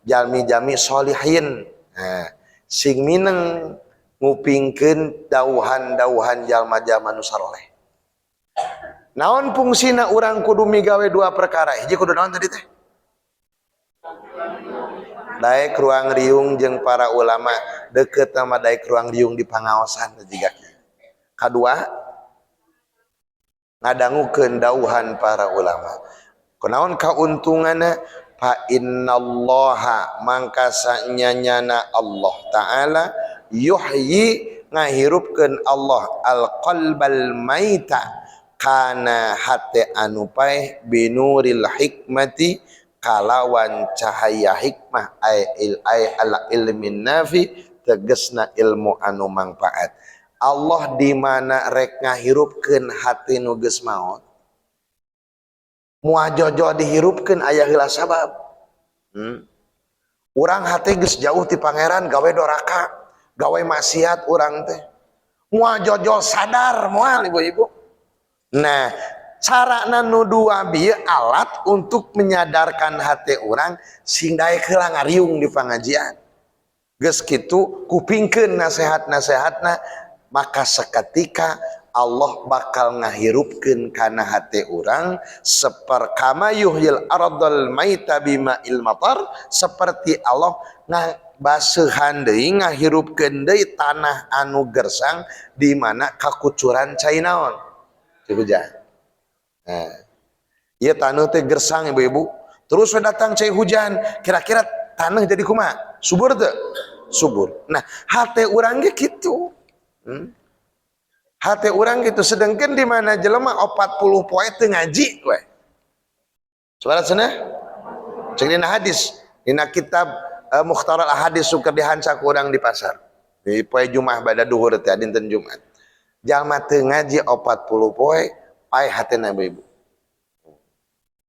jalmi-jalmi sholihin. Nah, sing mineng ngupingkeun dauhan-dauhan jalma-jalma nu saleh. Naon fungsina urang kudu migawe dua perkara? Hiji kudu naon tadi teh? Daek ruang riung jeung para ulama deukeut sama daek ruang riung di pangaosan jigana. Kadua ngadangukeun dauhan para ulama. Kunaon kauntunganna? Fa innallaha mangka sanyanyana Allah taala yuhyi ngahirupkeun Allah al-qalbal maita kana hate anu paeh binuril hikmati kalawan cahaya hikmah ala ilmin nafi tegesna ilmu anu mangfaat. Allah di mana rek ngahirupkeun hati nu geus maot moal jojo dihirupkeun aya heula sabab. Urang hati geus jauh ti pangeran gawe doraka gawe maksiat urang teh moal jojo sadar moal ibu-ibu. Nah carana nu dua bieu alat untuk menyadarkan hati orang sing daek heula ngariung di pangajian. Geus kitu kupingkeun nasehat-nasehatna maka seketika Allah bakal ngahirupkeun kana hati orang saperkama yuhyil ardal maita bima'il matar, seperti Allah ngabaseuhan deui ngahirupkeun deui tanah anu gersang di mana kakucuran cai naon ti hujan. Nah, ieu taneuh teh gersang ibu-ibu. Terus datang cai hujan, kira-kira tanah jadi kumaha? Subur teu? Subur. Nah, hate urang ge kitu. Hate urang gitu. Sedengkeun di mana jelema 40 poe teu ngaji we. Sabar cenah? Cek dina hadis, dina kitab Mukhtaral Ahadits suker dihanca ku urang di pasar. Di poe Jumat bada duhur teh dinten Jumat. Jalma teu ngaji 40 poe paeh hatena ibu-ibu.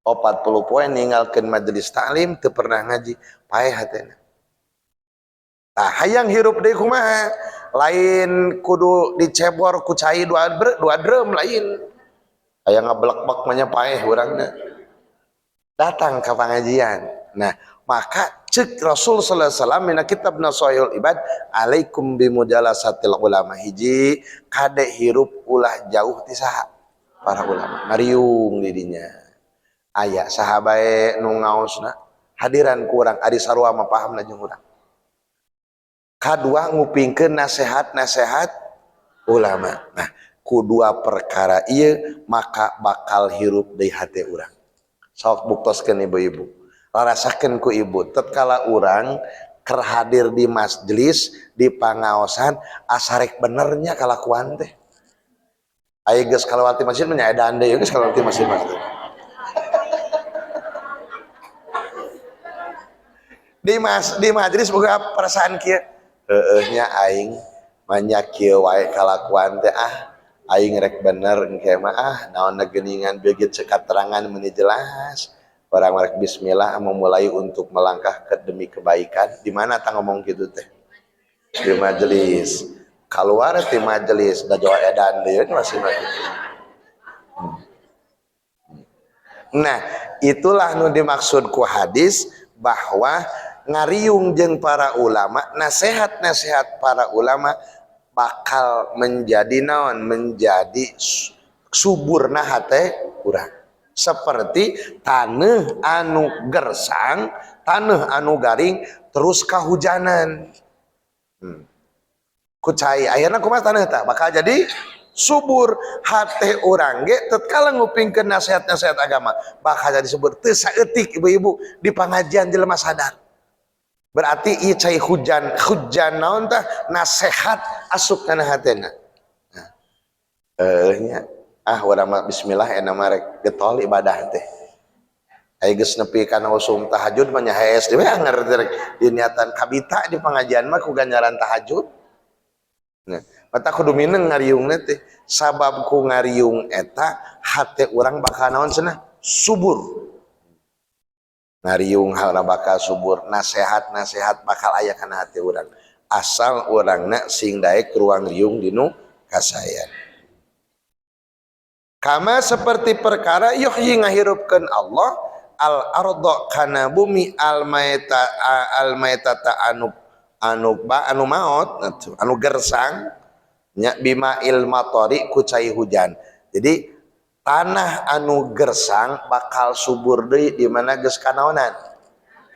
40 poe ninggalkeun majelis taklim teu pernah ngaji paeh hatena. Nah, hayang hirup deui kumaha? Lain kudu dicebor ku cai dua drum lain. Hayang ngablek-blek mah nya paeh urangna. Datang ka pangajian. Nah, maka cek Rasul sallallahu alaihi wasallam dina kitab Nashihul Ibad, alaikum bimujalasatil ulama. Hiji kade hirup ulah jauh ti saha? Para ulama. Ngariung di dinya. Aya saha bae nu ngaosna hadiran ku urang ari sarua mah pahamna jeung urang. Kadua ngupingkeun nasehat-nasehat ulama. Nah, kudua perkara ieu maka bakal hirup deui hate urang. Sok buktoskeun ibu-ibu. Rasakeun ku ibu tatkala urang keur hadir di majelis di pangaosan asarek benernya kalakuan teh. Aya geus kalawati masjid nya edan deui geus kalawati masjid mah. Di majelis boga perasaan kieu. Nya aing manyak kieu wae kalakuan teh aing rek bener engke mah naonna geuningan beugit cekat terangan meuni jelas orang rek bismillah memulai untuk melangkah ke demi kebaikan. Di mana tah ngomong kitu teh? Di majelis. keluar ti majelis da jawa edan deui masih mah. Nah, itulah nu dimaksud ku hadis bahwa ngariung jeung para ulama, nasihat-nasihat para ulama bakal menjadi naon, menjadi suburna hate urang. Seperti taneuh anu gersang, taneuh anu garing terus kahujanan. Ku cai ayeuna kumaha taneuh tah bakal jadi subur. Hate urang ge tatkala ngupingkeun nasihat-nasihat agama bakal jadi subur. Teu saeutik ibu-ibu di pangajian jelema sadar. Berarti ieu cai hujan naon tah nasihat asup kana hatena. Nah, nya urang mah bismillah ena mah rek getol ibadah teh. Aya geus nepi kana usum tahajud mah nya hees dewe anger rek niatan kabita di pangajian mah ku ganjaran tahajud. Nah, mata kudu mineng ngariungna teh. Sabab ku ngariung eta hate urang bakal naon cenah subur. Ngariung harana bakal subur, nasihat-nasihat bakal aya kana hati urang. Asal urangna sing daek ruang riung dinu kasayan. Kama seperti perkara yuhyi ngahirupkeun Allah al arda kana bumi al maitata anu maut anu gersang nya bima il matori ku cai hujan. Jadi tanah anu gersang bakal subur deui di mana geus kanaonan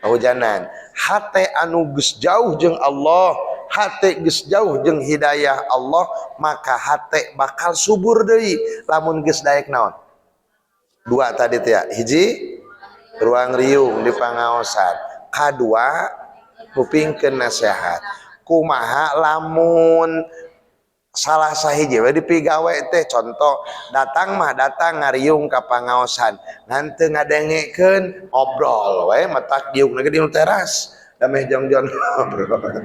hujanan. Hate anu geus jauh jeung Allah, hate geus jauh jeung hidayah Allah, maka hate bakal subur deui lamun geus daek naon. Dua tadi teh ya, hiji ruang riung di pangaosan, kadua kupingkeun nasihat. Kumaha lamun salah sahiji we dipigawe teh, contoh datang ngariung ka pangaosan ngan teu ngadengekeun ngobrol we matak diuk lagi di teras dameh jongjon ngobrol.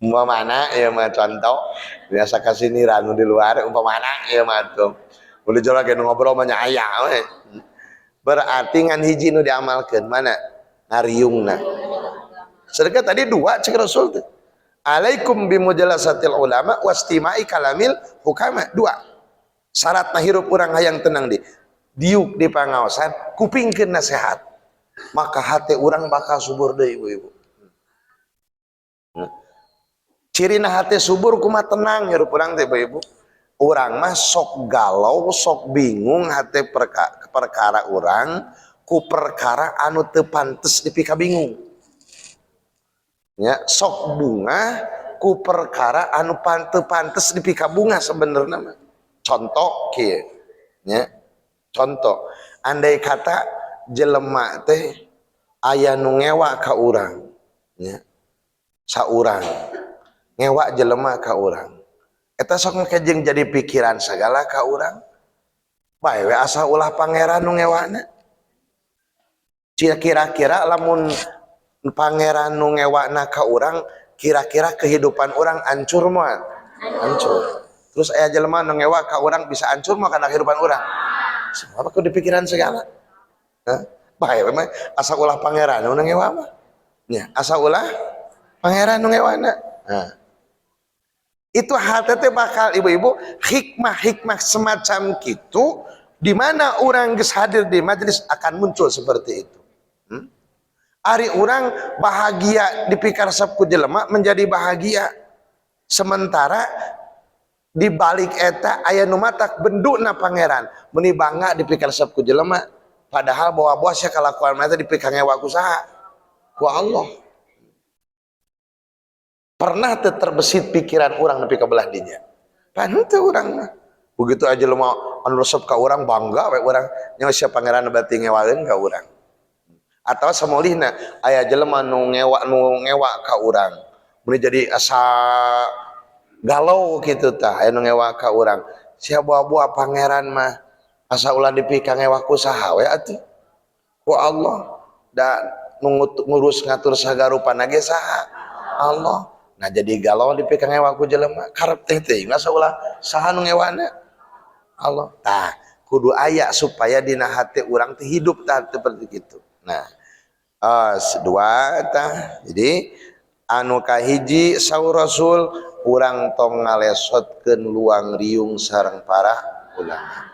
Umpamana ieu mah contoh biasa ka sini ranu di luar umpamana ieu mah tuh boleh jorok ngobrol mah nya aya we. Berarti ngan hiji nu diamalkeun mana ngariungna. Sedekah tadi dua cek Rasul tuh. Alaikum bimujalasatil ulama wastimai kalamil hukama. Dua syarat hirup urang hayang tenang di diuk di pangaosan kupingkeun nasihat, maka hati urang bakal subur deui ibu-ibu. Cirina hati subur kumaha tenang hirup urang teh ibu-ibu. Urang mah sok galau sok bingung hati perkara urang ku perkara anu teu pantes dipika bingung. Ya, sok bunga ku perkara anu pantes dipika bunga sebenarnya mah. Contoh kieu nya. Contoh, andai kata jelema teh aya nu ngewa ka urang nya. Saurang ngewa jelema ka urang. Eta sok kejeng jadi pikiran segala ka urang. Bae we asa ulah pangeran nu ngewana. Kira-kira lamun pangeran nu ngewakna ka urang, kira-kira kehidupan urang hancur moal hancur. Terus aya jelema nu ngewak ka urang bisa hancur mah kana kehidupan urang. Apa ku dipikiran segala. Bae mah asa ulah pangeran nu ngewa mah. Nya, asa ulah pangeran nu ngewana. Itu hal teh bakal ibu-ibu hikmah semacam kitu di mana urang geus hadir di majelis akan muncul seperti itu. Ari urang bahagia dipikar sabku jelema menjadi bahagia, sementara di balik eta aya nu matak benduna pangeran meni bangga dipikar sabku jelema, padahal bawa sia kalakuan mata dipikar ngewa ku saha ku Allah. Pernah teu terbesit pikiran urang nepi ka belah dinya pan teu urang mah begitu aja lemah anu resep ka urang bangga we urang nya sia pangeran bati ngewaeun ka urang. Atau samolihna aya jelema nu ngewa ka urang mun jadi asa galau kitu tah aya nu ngewa ka urang sia buah-buah pangeran mah asa ulah dipika ngewa ku saha we atuh ku Allah da ngurus ngatur sagarupan ge saha Allah. Nah jadi galau dipika ngewa ku jelema karep teh teuing asa ulah saha nu ngewana Allah. Tah kudu aya supaya dina hati urang teh hidup tah seperti kitu. Nah, dua tah. Jadi anu kahiji saur Rasul urang tong ngalesotkeun luang riung sareng para ulama.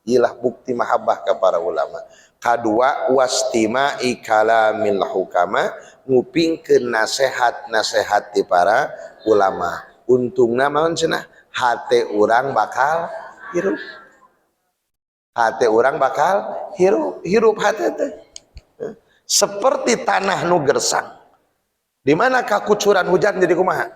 Ilah bukti mahabbah ke para ulama. Kadua, wastima ikalamil hukama, ngupingkeun nasehat-nasehat ti para ulama. Untungna naon cenah? Hate urang bakal hirup. Hate urang bakal hirup hate teh. Seperti tanah nu gersang. Di mana kakucuran hujan jadi kumaha?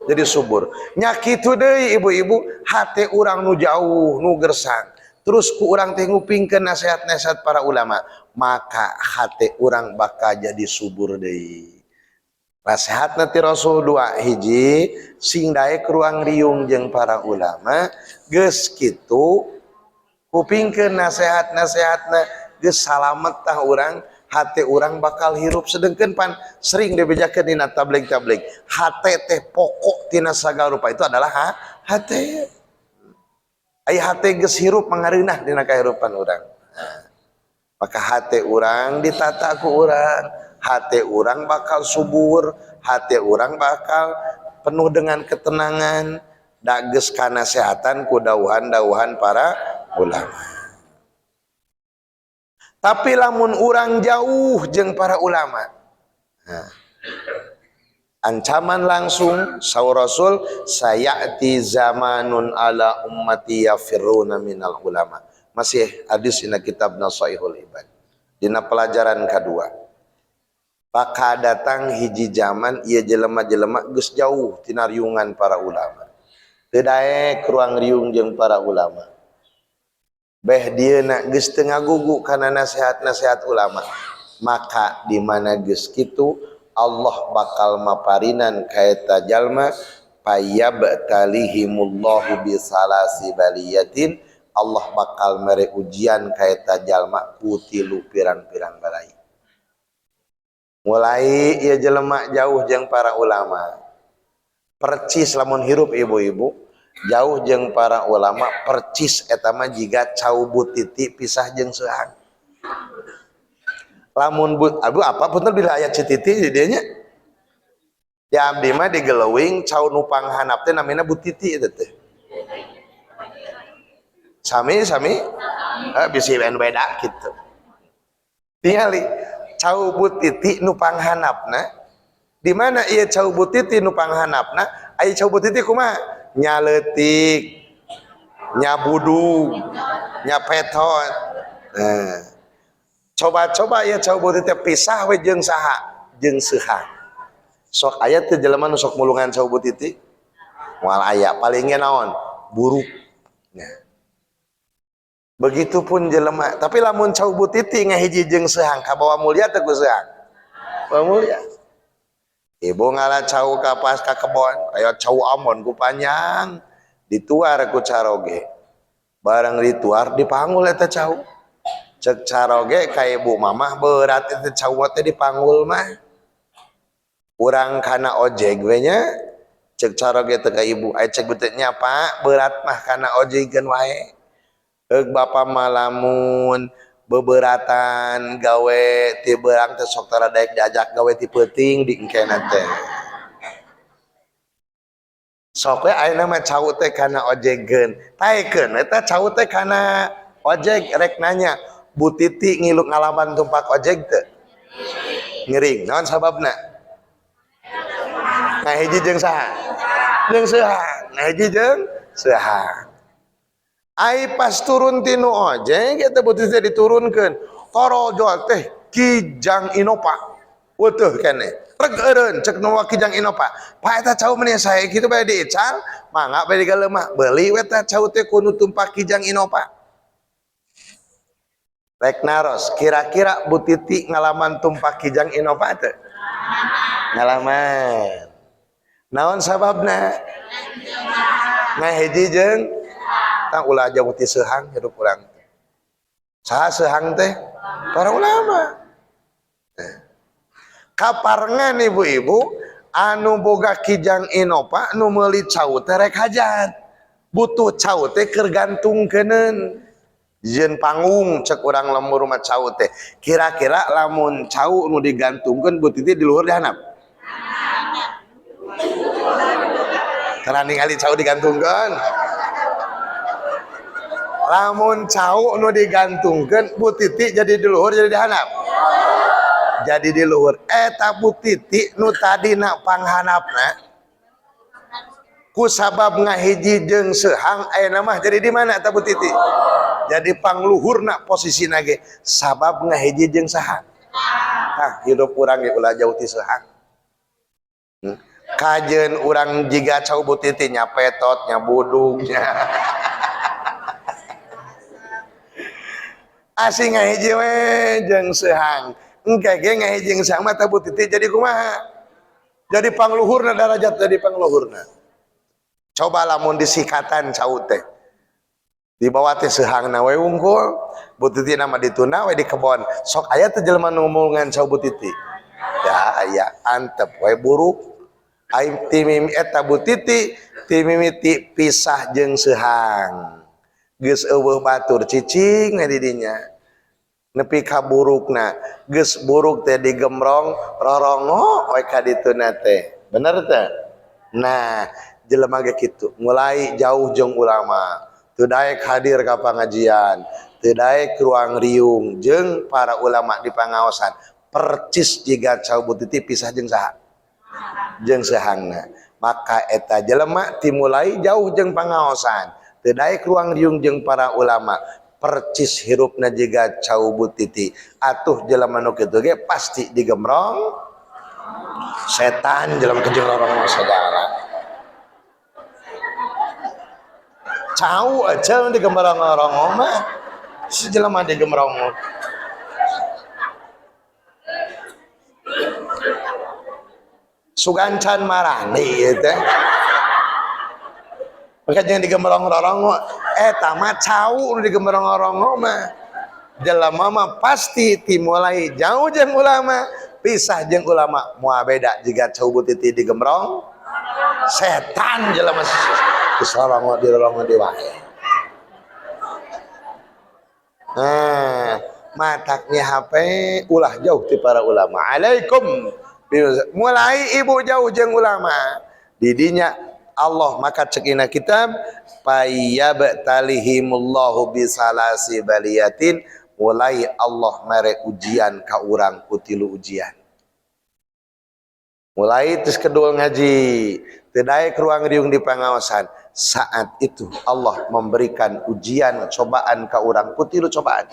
Jadi subur. Nya kitu deui ibu-ibu, hate urang nu jauh, nu gersang. Terus ku urang teh ngupingkeun nasihat-nasihat para ulama, maka hate urang bakal jadi subur deui. Nasihatna ti Rasul dua, hiji sing daek ruang riung jeung para ulama, geus kitu kupingkeun nasihat-nasihatna geus salamet tah urang, hate urang bakal hirup. Sedengkeun pan sering dibejakeun dina tabligh-tabligh, hate teh pokok tina sagala rupa itu adalah hate. Ai hate geus hirup mangareunah dina kahirupan urang. Maka hate urang ditata ku urang, hate urang bakal subur, hate urang bakal penuh dengan ketenangan, da geus kanasehatan ku dawuhan-dawuhan para ulama. Tapi lamun urang jauh jeung para ulama, ancaman langsung saur Rasul, sayati zamanun ala ummati yafiruna minal ulama. Masih hadis dina kitab Nasaihul Ibad. Dina pelajaran kedua, bakal datang hiji zaman ieu jelema-jelema geus jauh tina riungan para ulama. Teu daek ruang riung jeung para ulama. Beh dieuna geus teu ngagugu kana nasihat-nasihat ulama. Maka di mana geus kitu Allah bakal maparinan kaeta jalma payyabtalihimullahu bisalasi baliyatin, Allah bakal mere ujian kaeta jalma ku tilu pirang-pirang balai. Mulai ieu jelema jauh jeung para ulama, percis lamun hirup ibu-ibu jauh jeung para ulama, percis eta mah jiga cau butiti pisah jeung seuhang. Lamun aduh apa punten bila ayat cititi di dieu nya. Ya abdi mah digeleuwing cau nu panghandap teh namina butiti eta teh. Sami bisi beda kitu. Tingali cau butiti nu panghandapna. Di mana ieu cau butiti nu panghandapna? Aya cau butiti kumaha? Nya leutik, nya budug, nya petot. Nah, coba-coba ya cau butiti pisah we jeung saha? Jeung seuhang. Sok aya teh jelema nu sok mulungan cau butiti? Moal aya, palingnya naon? Buruk. Nah. Begitupun jelema, tapi lamun cau butiti ngahiji jeung seuhang, kabawa mulia teh ku seuhang? Bawa mulia. Ibu ngalah cau ka pas ka kebon, aya cau amon ku panjang, dituar ku caroge. Barang dituar dipanggul eta cau. Cek caroge ka ibu mamah berat itu cau teh dipanggul mah. Urang kana ojeg we nya, cek caroge teh ka ibu, aya cek beutnya Pak, berat mah kana ojegeun wae. Heug bapa mah lamun beberatan gawe ti beurang teh sok tara daek diajak gawe ti peuting di engkena teh. Sok we ayeuna mah cau teh kana ojegeun. Taekeun eta cau teh kana ojeg rek nanya, Bu Titi ngiluk ngalaman tumpak ojek teu? Ngering. Naon sababna? Ngahiji jeung saha? Jeung seuhang. Ngahiji jeung seuhang. Ai pas turun tinu ojek eta Bu Titi diturunkeun. Torojol teh Kijang Inopa. Weutuh keneh. Reg eureun cek nu Kijang Inopa. Pak eta cau meni sae kitu bae diical, mangga bae digaleumah. Beuli we eta cau teh kudu tumpak Kijang Inopa. Rek naros, kira-kira Bu Titi ngalaman tumpak Kijang Inopa teu? Ngalaman. Naon sababna? Ngahiji jeung tah ulah jauh ti seuhang hidup urang. Saha seuhang teh? Para ulama. Kaparengan ibu-ibu anu boga Kijang Inopa nu meuli cau teh rek hajat. Butuh cau teh keur gantungkeuneun. Jeung panggung cek urang lemur mah cau teh. Kira-kira lamun cau nu digantungkeun Bu Titi di luhur dihandap. Tara ningali cau digantungkeun. Lamun cau nu digantungkeun Bu Titi jadi di luhur jadi dihanap. Jadi di luhur eta Bu Titi nu tadina panghanapna ku sabab ngahiji jeung seuhang ayeuna mah jadi di mana eta Bu Titi? Jadi pangluhurna posisina ge sabab ngahiji jeung sahang. Nah, hidup urang ge ulah jauh ti seuhang. Kajeun urang jiga cau Bu Titi nya petot nya budung nya. Asing ngahiji we jeung seuhang. Engke ge ngahiji jeung seuhang mah Bu Titi jadi kumaha? Jadi pangluhurna darajat jadi pangluhurna. Coba lamun disikatan cau teh. Di bawah teh seuhangna we wungkul, Bu Titi nama dituna we di kebon. Sok aya teh jelema nu ngomongkeun cau Bu Titi. Ya aya antep we buruk. Ai ti mimi eta Bu Titi ti mimiti pisah jeung seuhang. Geus eueuh batur cicing di dinya. Nepi ka burukna, geus buruk teh digemrong rorongo we ka dituna teh. Bener teh? Nah, jelema ge kitu, mulai jauh jeung ulama. Teu daek hadir ka pangajian, teu daek ruang riung jeung para ulama di pangaosan. Percis jiga cau Bu Titi pisah jeung saha? Jeung seuhangna. Maka eta jelema timulai jauh jeung pangaosan, teu daek ruang riung jeung para ulama. Percis hirupna jiga cau Bu Titi. Atuh jelema nu kitu ge pasti digemrong setan jelema kejeung rorong sadara. Cau aja di gemerong-gerong mah si jelema di gemerong. Sugancan marani ieu teh. Maka jangan di gemerong-gerong eta mah cau di gemerong-gerong mah. Jelema mah pasti timulai jauh jeung ulama, pisah jeung ulama. Moal beda jiga cau Bu Titi di gemerong setan jelema kesarango di wae. Nah, mataknya HP ulah jauh ti para ulama. Alaikum. Mulai ibu jauh jeung ulama. Didinya Allah maka cekina kitab payyabtalihimullahu bisalasi baliyatin, mulai Allah mere ujian ka urang ku tilu ujian. Mulai terus kedua ngaji, teu daek ruang riung di pangaosan. Saat itu Allah memberikan ujian cobaan ka urang putilu cobaan.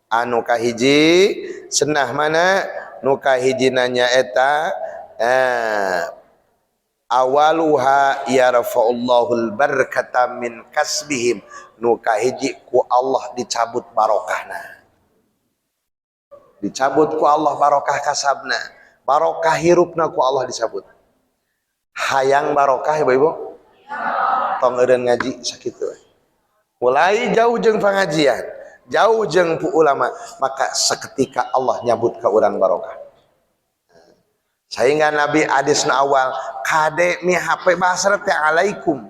Anu kahiji senah mana? Nu kahiji nanya eta awaluha yarfa'ullahul barakata min kasbihim. Nu kahiji ku Allah dicabut barokahna. Dicabut ku Allah barokah kasabna. Barokah hirupna ku Allah dicabut. Hayang barokah ibu-ibu? Tong eureun ngaji sakitu. Mulai jauh jeung pangajian, jauh jeung ulama, maka seketika Allah nyabut ka urang barokah. Sehingga Nabi hadisna awal kade mi HP bahasa teh alaikum.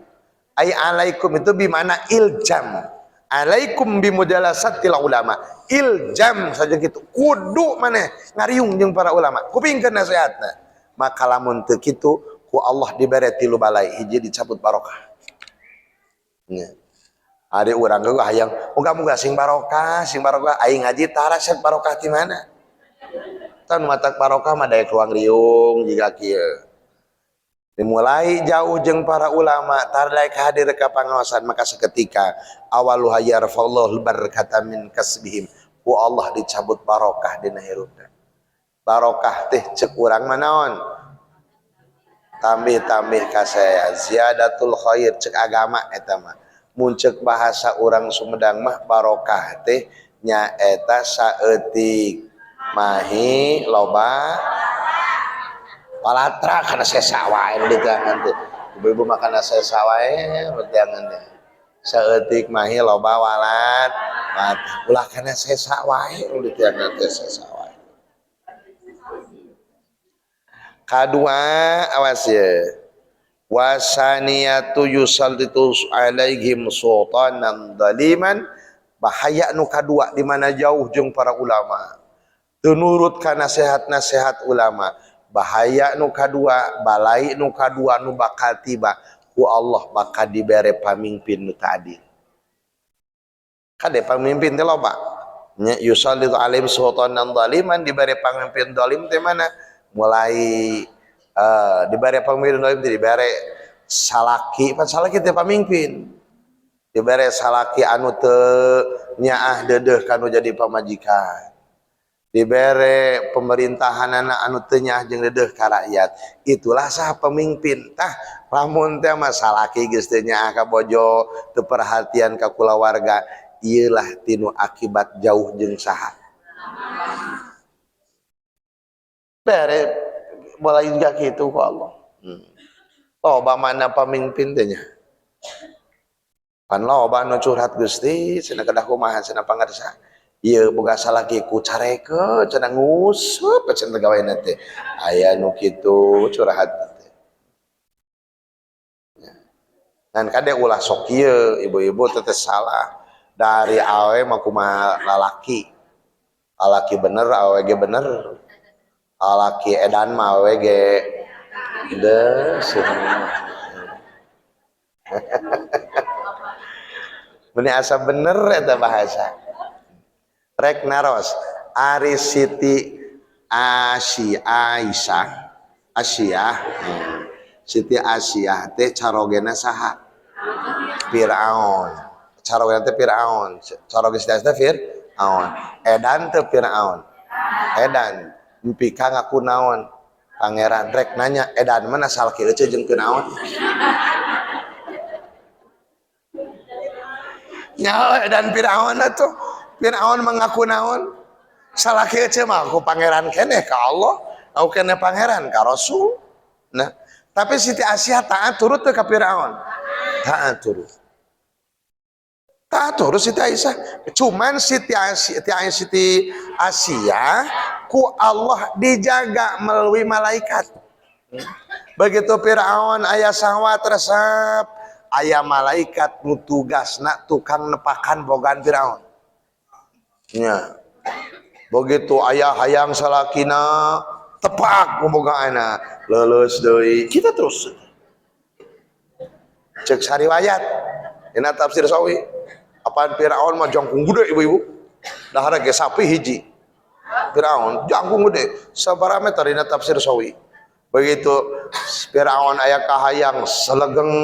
Ai alaikum itu bimana iljam. Alaikum bimudalasatil ulama. Iljam saja gitu. Kudu maneh ngariung jeung para ulama. Kupingkeun nasihatna. Maka lamun teu kitu ku Allah dibere tilu balai, hiji dicabut barokah. Ada urang ge hayang moga-moga sing barokah aing ngaji tara set barokah di mana? Tan matak barokah mah daek ruang riung jiga kieu. Dimulai jauh jeung para ulama tar daek hadir ka pangaosan, maka seketika awalu hayarfallahu barakata min kasbihim, ku Allah dicabut barokah dina hirupna. Barokah teh ceuk urang mah naon? Tambih-tambih ka saya ziyadatul khair ceuk agama eta mah. Mun ceuk bahasa urang Sumedang mah barokah teh nya eta saeutik mahi loba palatra kana sesa wae di tangan teh. Ibu-ibu makan sesa wae berjangan teh. Saeutik mahi loba walat ulah kana sesa wae di tangan teh sesa wae. Kadua awas ya. Wasaniyatu yusallitu alaihim sultanan daliman, bahaya nu kadua di mana jauh jeung para ulama. Teu nurut ka nasihat-nasihat ulama. Bahaya nu kadua, balai nu kadua nu bakal tiba. ku Allah bakal dibere pamimpin nu tadi. Kade pamimpin teh loba nya yusallitu alaihim sultanan zaliman, dibere pamimpin zalim teh mana mulai dibere pamimpin zalim teh dibere salaki teh pamimpin, dibere salaki anu teu nyaah deudeuh kanu jadi pamajikan, dibere pemerintahan anak anu teu nyaah jeung deudeuh ka rakyat. Itulah saha pemimpin. Tah lamun teh mah salaki geus teu nyaah ka bojo, teu perhatian ka kulawarga, ieulah tinu akibat jauh jeung saha. Bere mulai juga kitu ku Allah. Loba mana pamimpin teh nya. Pan loba anu curhat Gusti, cenah kedah kumaha cenah pangarsa. Ieu boga salaki ku careke cenah nguseup cenah gaweana teh. Aya nu kitu curhat teh. Dan kade ulah sok ieu ibu-ibu teh salah. Dari awe mah kumaha lalaki. Lalaki bener awe ge bener. Lalaki edan mah awe ge deus. Meni asa bener eta bahasa. Rek naros ari Siti Aisyah Siti Aisyah teh carogena saha? Firaun. Carogena teh Firaun. Caroge Siti Aisyah teh Firaun. Edan teh Firaun. Edan empika ngaku naon? Pangeran. Rek nanya edan mana salaki eueuh jeung kunaon? Nya edan Firaun atuh. Firaun mengaku naon? Salaki eueuh mah ku pangeran keneh ka Allah, au keneh pangeran ka Rasul. Nah, tapi Siti Aisyah taat turut teu ka Firaun? Taat turut. Taat turut Siti Aisyah. Cuman Siti Aisyah ku Allah dijaga melalui malaikat. Begitu Firaun aya sahwat resep, aya malaikat nu tugasna tukang nepakan bogaan Firaun. Nya. Begitu aya hayang salakina tepak bogaana, leuleus deui. Kita terus cek sariwayat dina tafsir Sawi. Apaan Firaun mah jangkung gede ibu-ibu. Dahar ge sapi hiji. Firaun jangkung gede. Sabaraha meter dina tafsir Sawi. Begitu Firaun aya kahayang selegeng.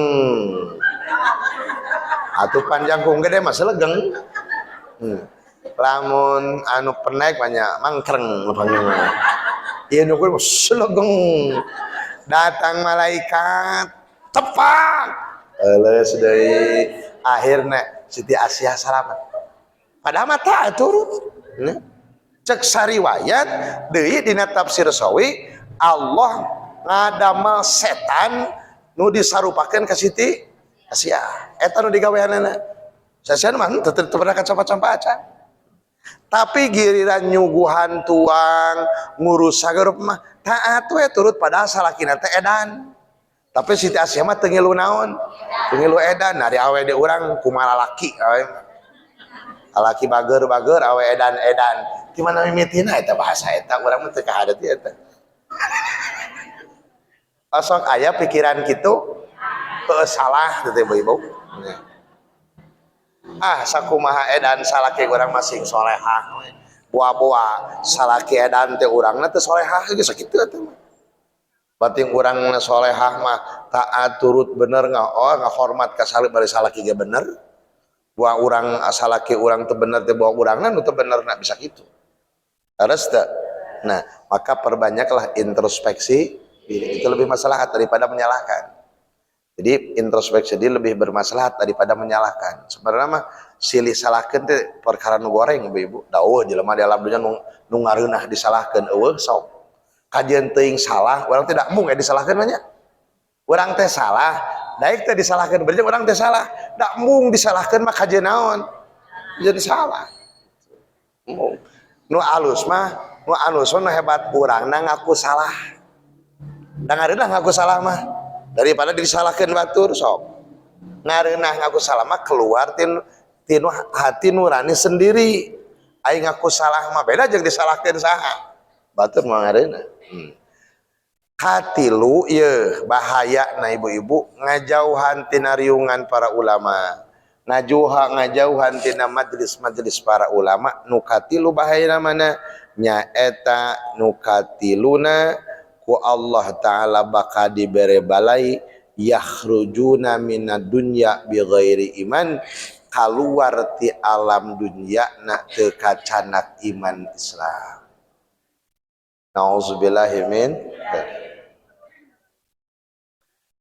Atuh panjangkung gede mah selegeng. Lamun anu penek banyak mangkreng panggilna. Ieu nu kudu selegeng. Datang malaikat tepak. Euleus deui. Akhirna Siti Aisyah salamat. Padahal mah taat turut. Cek sariwayat deui dina tafsir Sawi, Allah ngadamel setan nu disarupakeun ka Siti Aisyah. Eta nu digaweanana. Saeun mah teu pernah kacampa-campacan. Tapi giliran nyuguhan tuang ngurus sagerup mah taat we turut padahal salakina teh edan. Tapi Siti Aisyah mah teu ngilu naon? Teu ngilu edan. Ari awe di urang kumaha lalaki awe. Lalaki bager-bager awe edan-edan. Di mana mimitina eta bahasa eta urang mah teu kahadet eta. Osok aya pikiran kitu salah teh ibu-ibu. Sakumaha edan salaki urang masing solehah we. Buah-buah salaki edan teh urangna teu solehah geus sakitu atuh mah. Bating urang solehah mah taat turut bener ngahormat ka bari salaki ge bener. Buah urang salaki urang teu bener teh buah urangna nu teu benerna bisa kitu. Harus teu. Nah, maka perbanyaklah introspeksi diri. Itu lebih maslahat daripada menyalahkan. Jadi introspeksi diri lebih bermaslahat daripada menyalahkan. Sebenarnya mah silih salahkeun teh perkara nu goreng ibu-ibu. Da eueuh jelema di alam dunya nu ngareunah disalahkeun eueuh sok. Kajian teuing salah, urang teh da mung disalahkeun mah nya. Urang teh salah, daek teh disalahkeun berarti urang teh salah. Da mung disalahkeun mah kajian naon? Jadi salah. Nu alus mah, nu alus nu hebat urangna ngaku salah. Da ngareunah ngaku salah mah daripada disalahkeun batur sok. Ngareunah ngaku salah mah keluar tinu hati nurani sendiri. Aing ngaku salah mah beda jeung disalahkeun saha. Batur mah ngareunah. Katilu ye bahaya na ibu-ibu ngajauhan tina riungan para ulama, ngajauhan tina majlis-majlis para ulama. Nu katilu bahaya mana nyaeta nu katiluna ku Allah taala bakal dibere balai yakhrujuna minad dunya bighairi iman, kaluar ti alam dunya na teu kacanak iman Islam. Nauzubillahi min dzalik.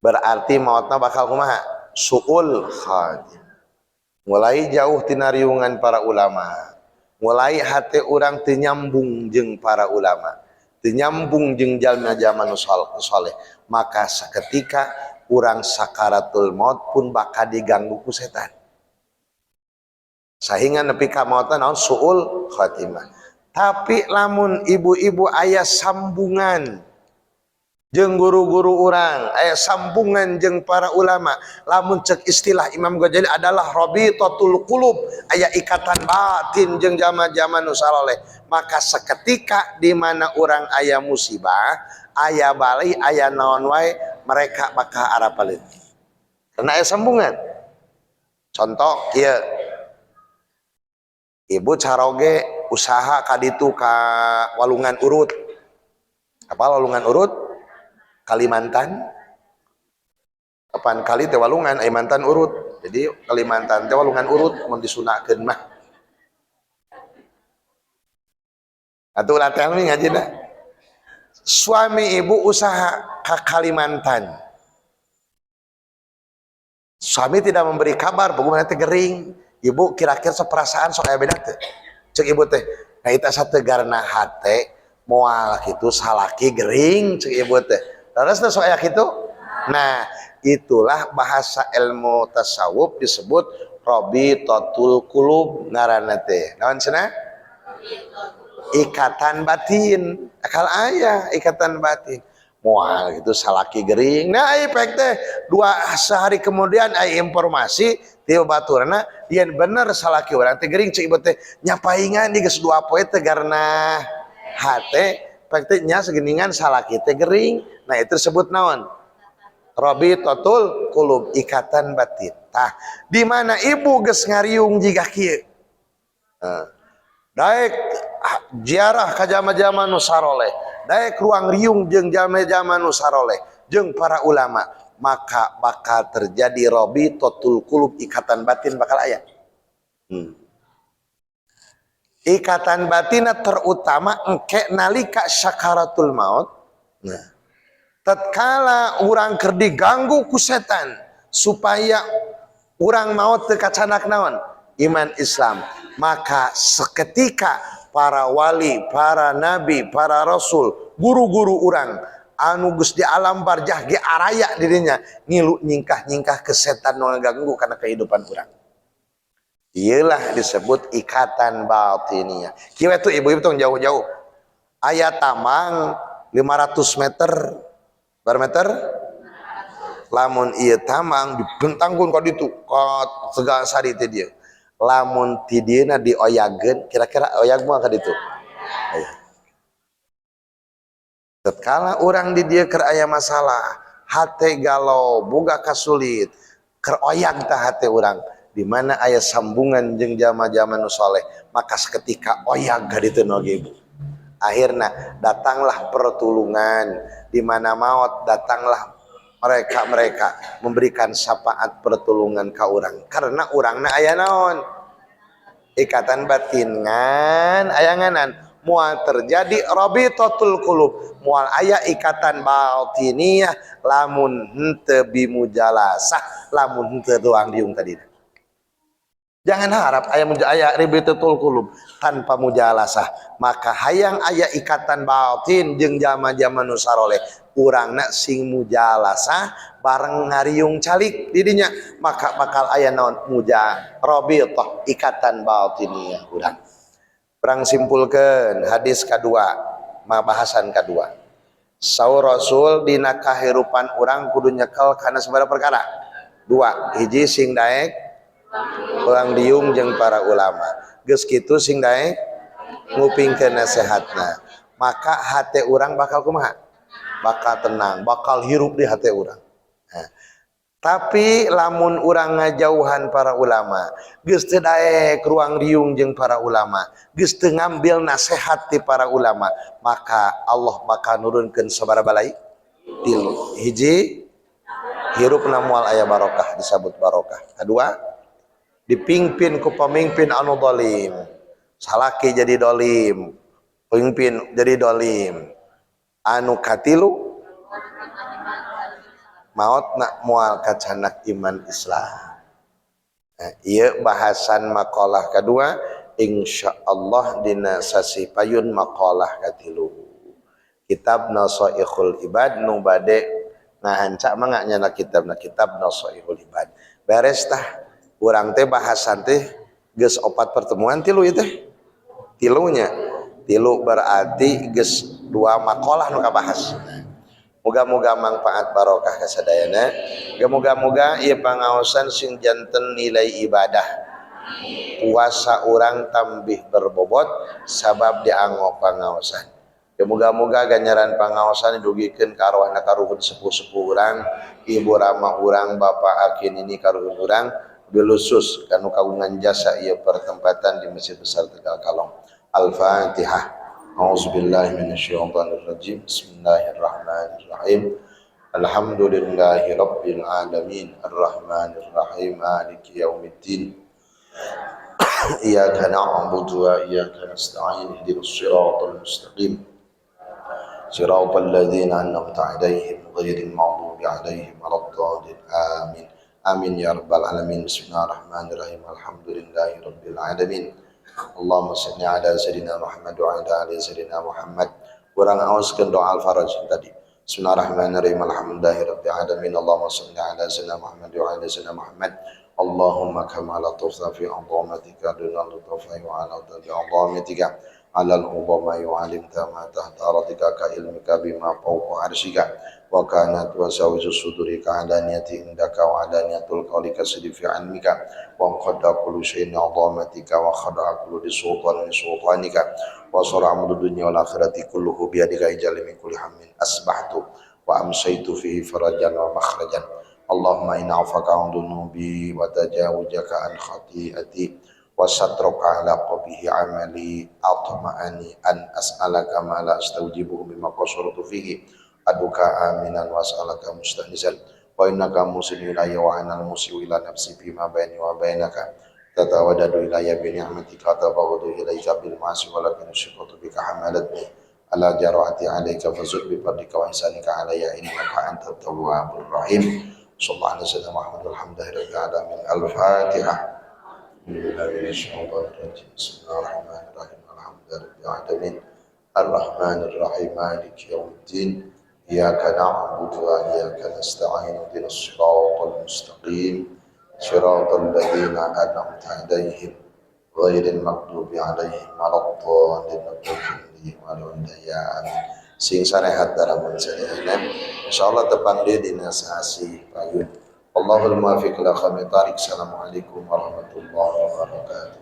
Berarti mautna bakal kumaha? Suul khatim. Mulai jauh tina riungan para ulama, mulai hati orang teu nyambung jeung para ulama, teu nyambung jeung jalma-jalma nu saleh, maka saketika urang sakaratul maut pun bakal diganggu ku setan. Sahinga nepi ka mautna naon? Suul khatimah. Tapi lamun ibu-ibu aya sambungan jeung guru-guru orang, aya sambungan jeung para ulama, lamun cek istilah Imam Ghazali adalah rabitatul qulub, aya ikatan batin jeung jama-jama nu saleh, maka seketika di mana orang aya musibah, aya balai, aya naon wae, mereka bakal arapaleun. Karena aya sambungan. Contoh kieu. Ibu caroge usaha kaditu ka walungan urut. Apa walungan urut? Kalimantan, kapan kali teh walungan aya mantan urut, jadi Kalimantan teh walungan urut mun disunahkeun mah. Atuh ulah teh ngajina. Suami ibu usaha ke Kalimantan. Suami tidak memberi kabar, bagaimana teh gering. Ibu kira-kira seperasaan sok aya beda teh. Cek ibu teh, nah eta sategarna hate moal kitu salaki gering cek ibu teh. Terus sok aya kitu. Nah, itulah bahasa ilmu tasawuf disebut rabitatul qulub ngaranna teh. Naon cenah? Ikatan batin. Akal aya ikatan batin. Moal gitu salaki gering. Nah, efek teh 2 sehari kemudian aya informasi ti baturna yen bener salaki urang teh gering cek ibu teh nyapaingan di geus 2 poe teh garna hate efek teh nya segeningan salaki teh gering. Nah itu disebut naon? Rabitatul qulub, ikatan batin. Tah, di mana ibu geus ngariung jiga kieu. Daek ziarah ka jama-jama nu saroleh, daek ruang riung jeung jama-jama nu saroleh jeung para ulama, maka bakal terjadi rabitatul qulub, ikatan batin bakal aya. Ikatan batina terutama engke nalika syakaratul maut. Nah, tatkala urang keur diganggu ku setan supaya urang maut teu kacanak naon? Iman Islam, maka seketika para wali, para nabi, para rasul, guru-guru urang anu geus di alam barjah ge araya dirinya ngilu nyingkah-nyingkah ke setan nu ngaganggu kana kehidupan urang. Iyalah disebut ikatan batiniyah. Kieu tuh ibu-ibu tong jauh-jauh. Aya tamang 500 meter ber meter, lamun ieu tamang dibentangkeun ka ditu ka segala sari teh dieu. Lamun ti dieuna dioyageun, kira-kira oyag moal ka ditu. Tatkala urang di dieu keur aya masalah, hate galau, boga kasulit, keur oyag tah hate urang, di mana aya sambungan jeung jama-jama nu saleh, maka seketika oyag ka ditu oge ibu. Akhirnya datanglah pertulungan, di mana maut datanglah mereka memberikan syafaat pertolongan ka urang karena urangna aya naon? Ikatan batin ngan aya nganan moal terjadi rabitatul qulub, moal aya ikatan batiniyah lamun henteu bimujalasah, lamun henteu doang diung tadi. Jangan harap aya rabitatul qulub tanpa mujalasah, maka hayang aya ikatan batin jeung jama-jama nu saroleh, urangna sing mujalasah bareng ngariung calik didinya, maka bakal aya naon? Rabitah, ikatan batiniyah urang. Urang simpulkeun hadis kadua, bahasan kadua. Saur Rasul dina kahirupan urang kudu nyekel kana sabaraha perkara? 2, hiji sing daek ulang diung jeung para ulama, geus kitu sing daek ngupingkeun nasehatna, maka hate urang bakal kumaha? bakal tenang, bakal hirup di hati urang. Nah, tapi lamun urang ngajauhan para ulama, geus teu daek ruang riung jeung para ulama, geus teu ngambil nasihat ti para ulama, maka Allah bakal nurunkeun sabaraha balai? 3. Hiji, hirupna moal aya barokah, disebut barokah. Kedua, dipimpin ku pemimpin anu dolim, salaki jadi dolim, pemimpin jadi dolim. Anu katilu, maut nak mual kacanak iman Islam. Nah, iya bahasan makalah kedua, insyaallah dina sasi payun makalah katilu. Kitab Nasaikhul Ibad nu bade ngahanca mah nyana kitabna kitab Nasaikhul Ibad. Beres tah urang teh bahasan teh geus 4 pertemuan tilu ieu teh. Tilunya. Tilu berarti geus 2 makalah nu kabahas. Moga-moga manfaat barokah kasadayana. Moga-moga ieu pangaosan sing janten nilai ibadah. Puasa urang tambih berbobot sabab dianggo pangaosan. Moga-moga ganjaran pangaosan didugikeun ka arwahna karuhun sepuh-sepuh urang, ibu ramah urang, bapak akin ini karuhun urang, bilusus kanu kagungan jasa ieu pertempatan di Masjid Besar Tegal Kalong. Al-Fatihah. A'udzubillahi minasyaitonirrajim. Bismillahirrahmanirrahim. Alhamdulillahi rabbil alamin. Arrahmanirrahim. Maliki yaumiddin. Iyyaka na'budu wa iyyaka nasta'in. Ihdinas siratal mustaqim. Siratal ladzina an'amta 'alaihim ghairil maghdubi 'alaihim waladdallin. Amin. Amin ya rabbal alamin. Bismillahirrahmanirrahim. Alhamdulillahi rabbil alamin. Allahumma shalli ala sayyidina Muhammad wa ala ali sayyidina Muhammad. Kurang aoskeun doa al-faraj tadi. Bismillahirrahmanirrahim. Alhamdulillahi rabbil alamin. Allahumma shalli ala sayyidina Muhammad wa ala sayyidina Muhammad. Allahumma kama la tufa fi 'azamatika dunal tufa wa ala tabi 'azamatika ala al-'azama wa 'alimta ma tahta ardika ka ilmika bima fawqa arsyika wa kanat wa sawisu sudurika alaniyati indaka wa alaniyatul qawlika sidi fi 'ilmika wa qadda kullu syai'in 'azamatika wa khada'a kullu sultanin sultanika wa sara amru dunya wal akhirati kulluhu bi yadika ijal min kulli hammin asbahtu wa amsaytu fihi farajan wa makhrajan. Allahumma inna 'afaka 'an dunubi wa tajawuzaka an khati'ati wa satraka ala qabihi amali atma'ani an as'alaka ma la astawjibuhu bima qasurtu fihi aduka aminan wa as'alaka mustanisan wa innaka musilu ilayya wa anal musilu ila nafsi bima baini wa bainaka tatawadadu ilayya bi ni'matika tabawadu ilayka bil ma'asi wa lakin syukratu bika hamalatni ala jara'ati alayka fazud bi fadlika wa ihsanika alayya innaka antat tawwabur rahim. Sallallahu alaihi wasallam Muhammadul hamdulillahirabbil alamin. Al-Fatihah. Bismillahirrahmanirrahim. Alhamdulillahirabbil alamin. Ar-Rahmanir-Rahim. Maliki yaumiddin. Iyyaka na'budu wa iyyaka nasta'in. Ihdinas siratal mustaqim. Siratal ladzina an'amta 'alaihim ghairil maghdubi 'alaihim waladdallin. Amin. Sing sarehat daramun sadayana insyaallah tepang deui dina sasi payun. Allahul muwaffiq ila khamit thariq. Assalamualaikum warahmatullahi wabarakatuh.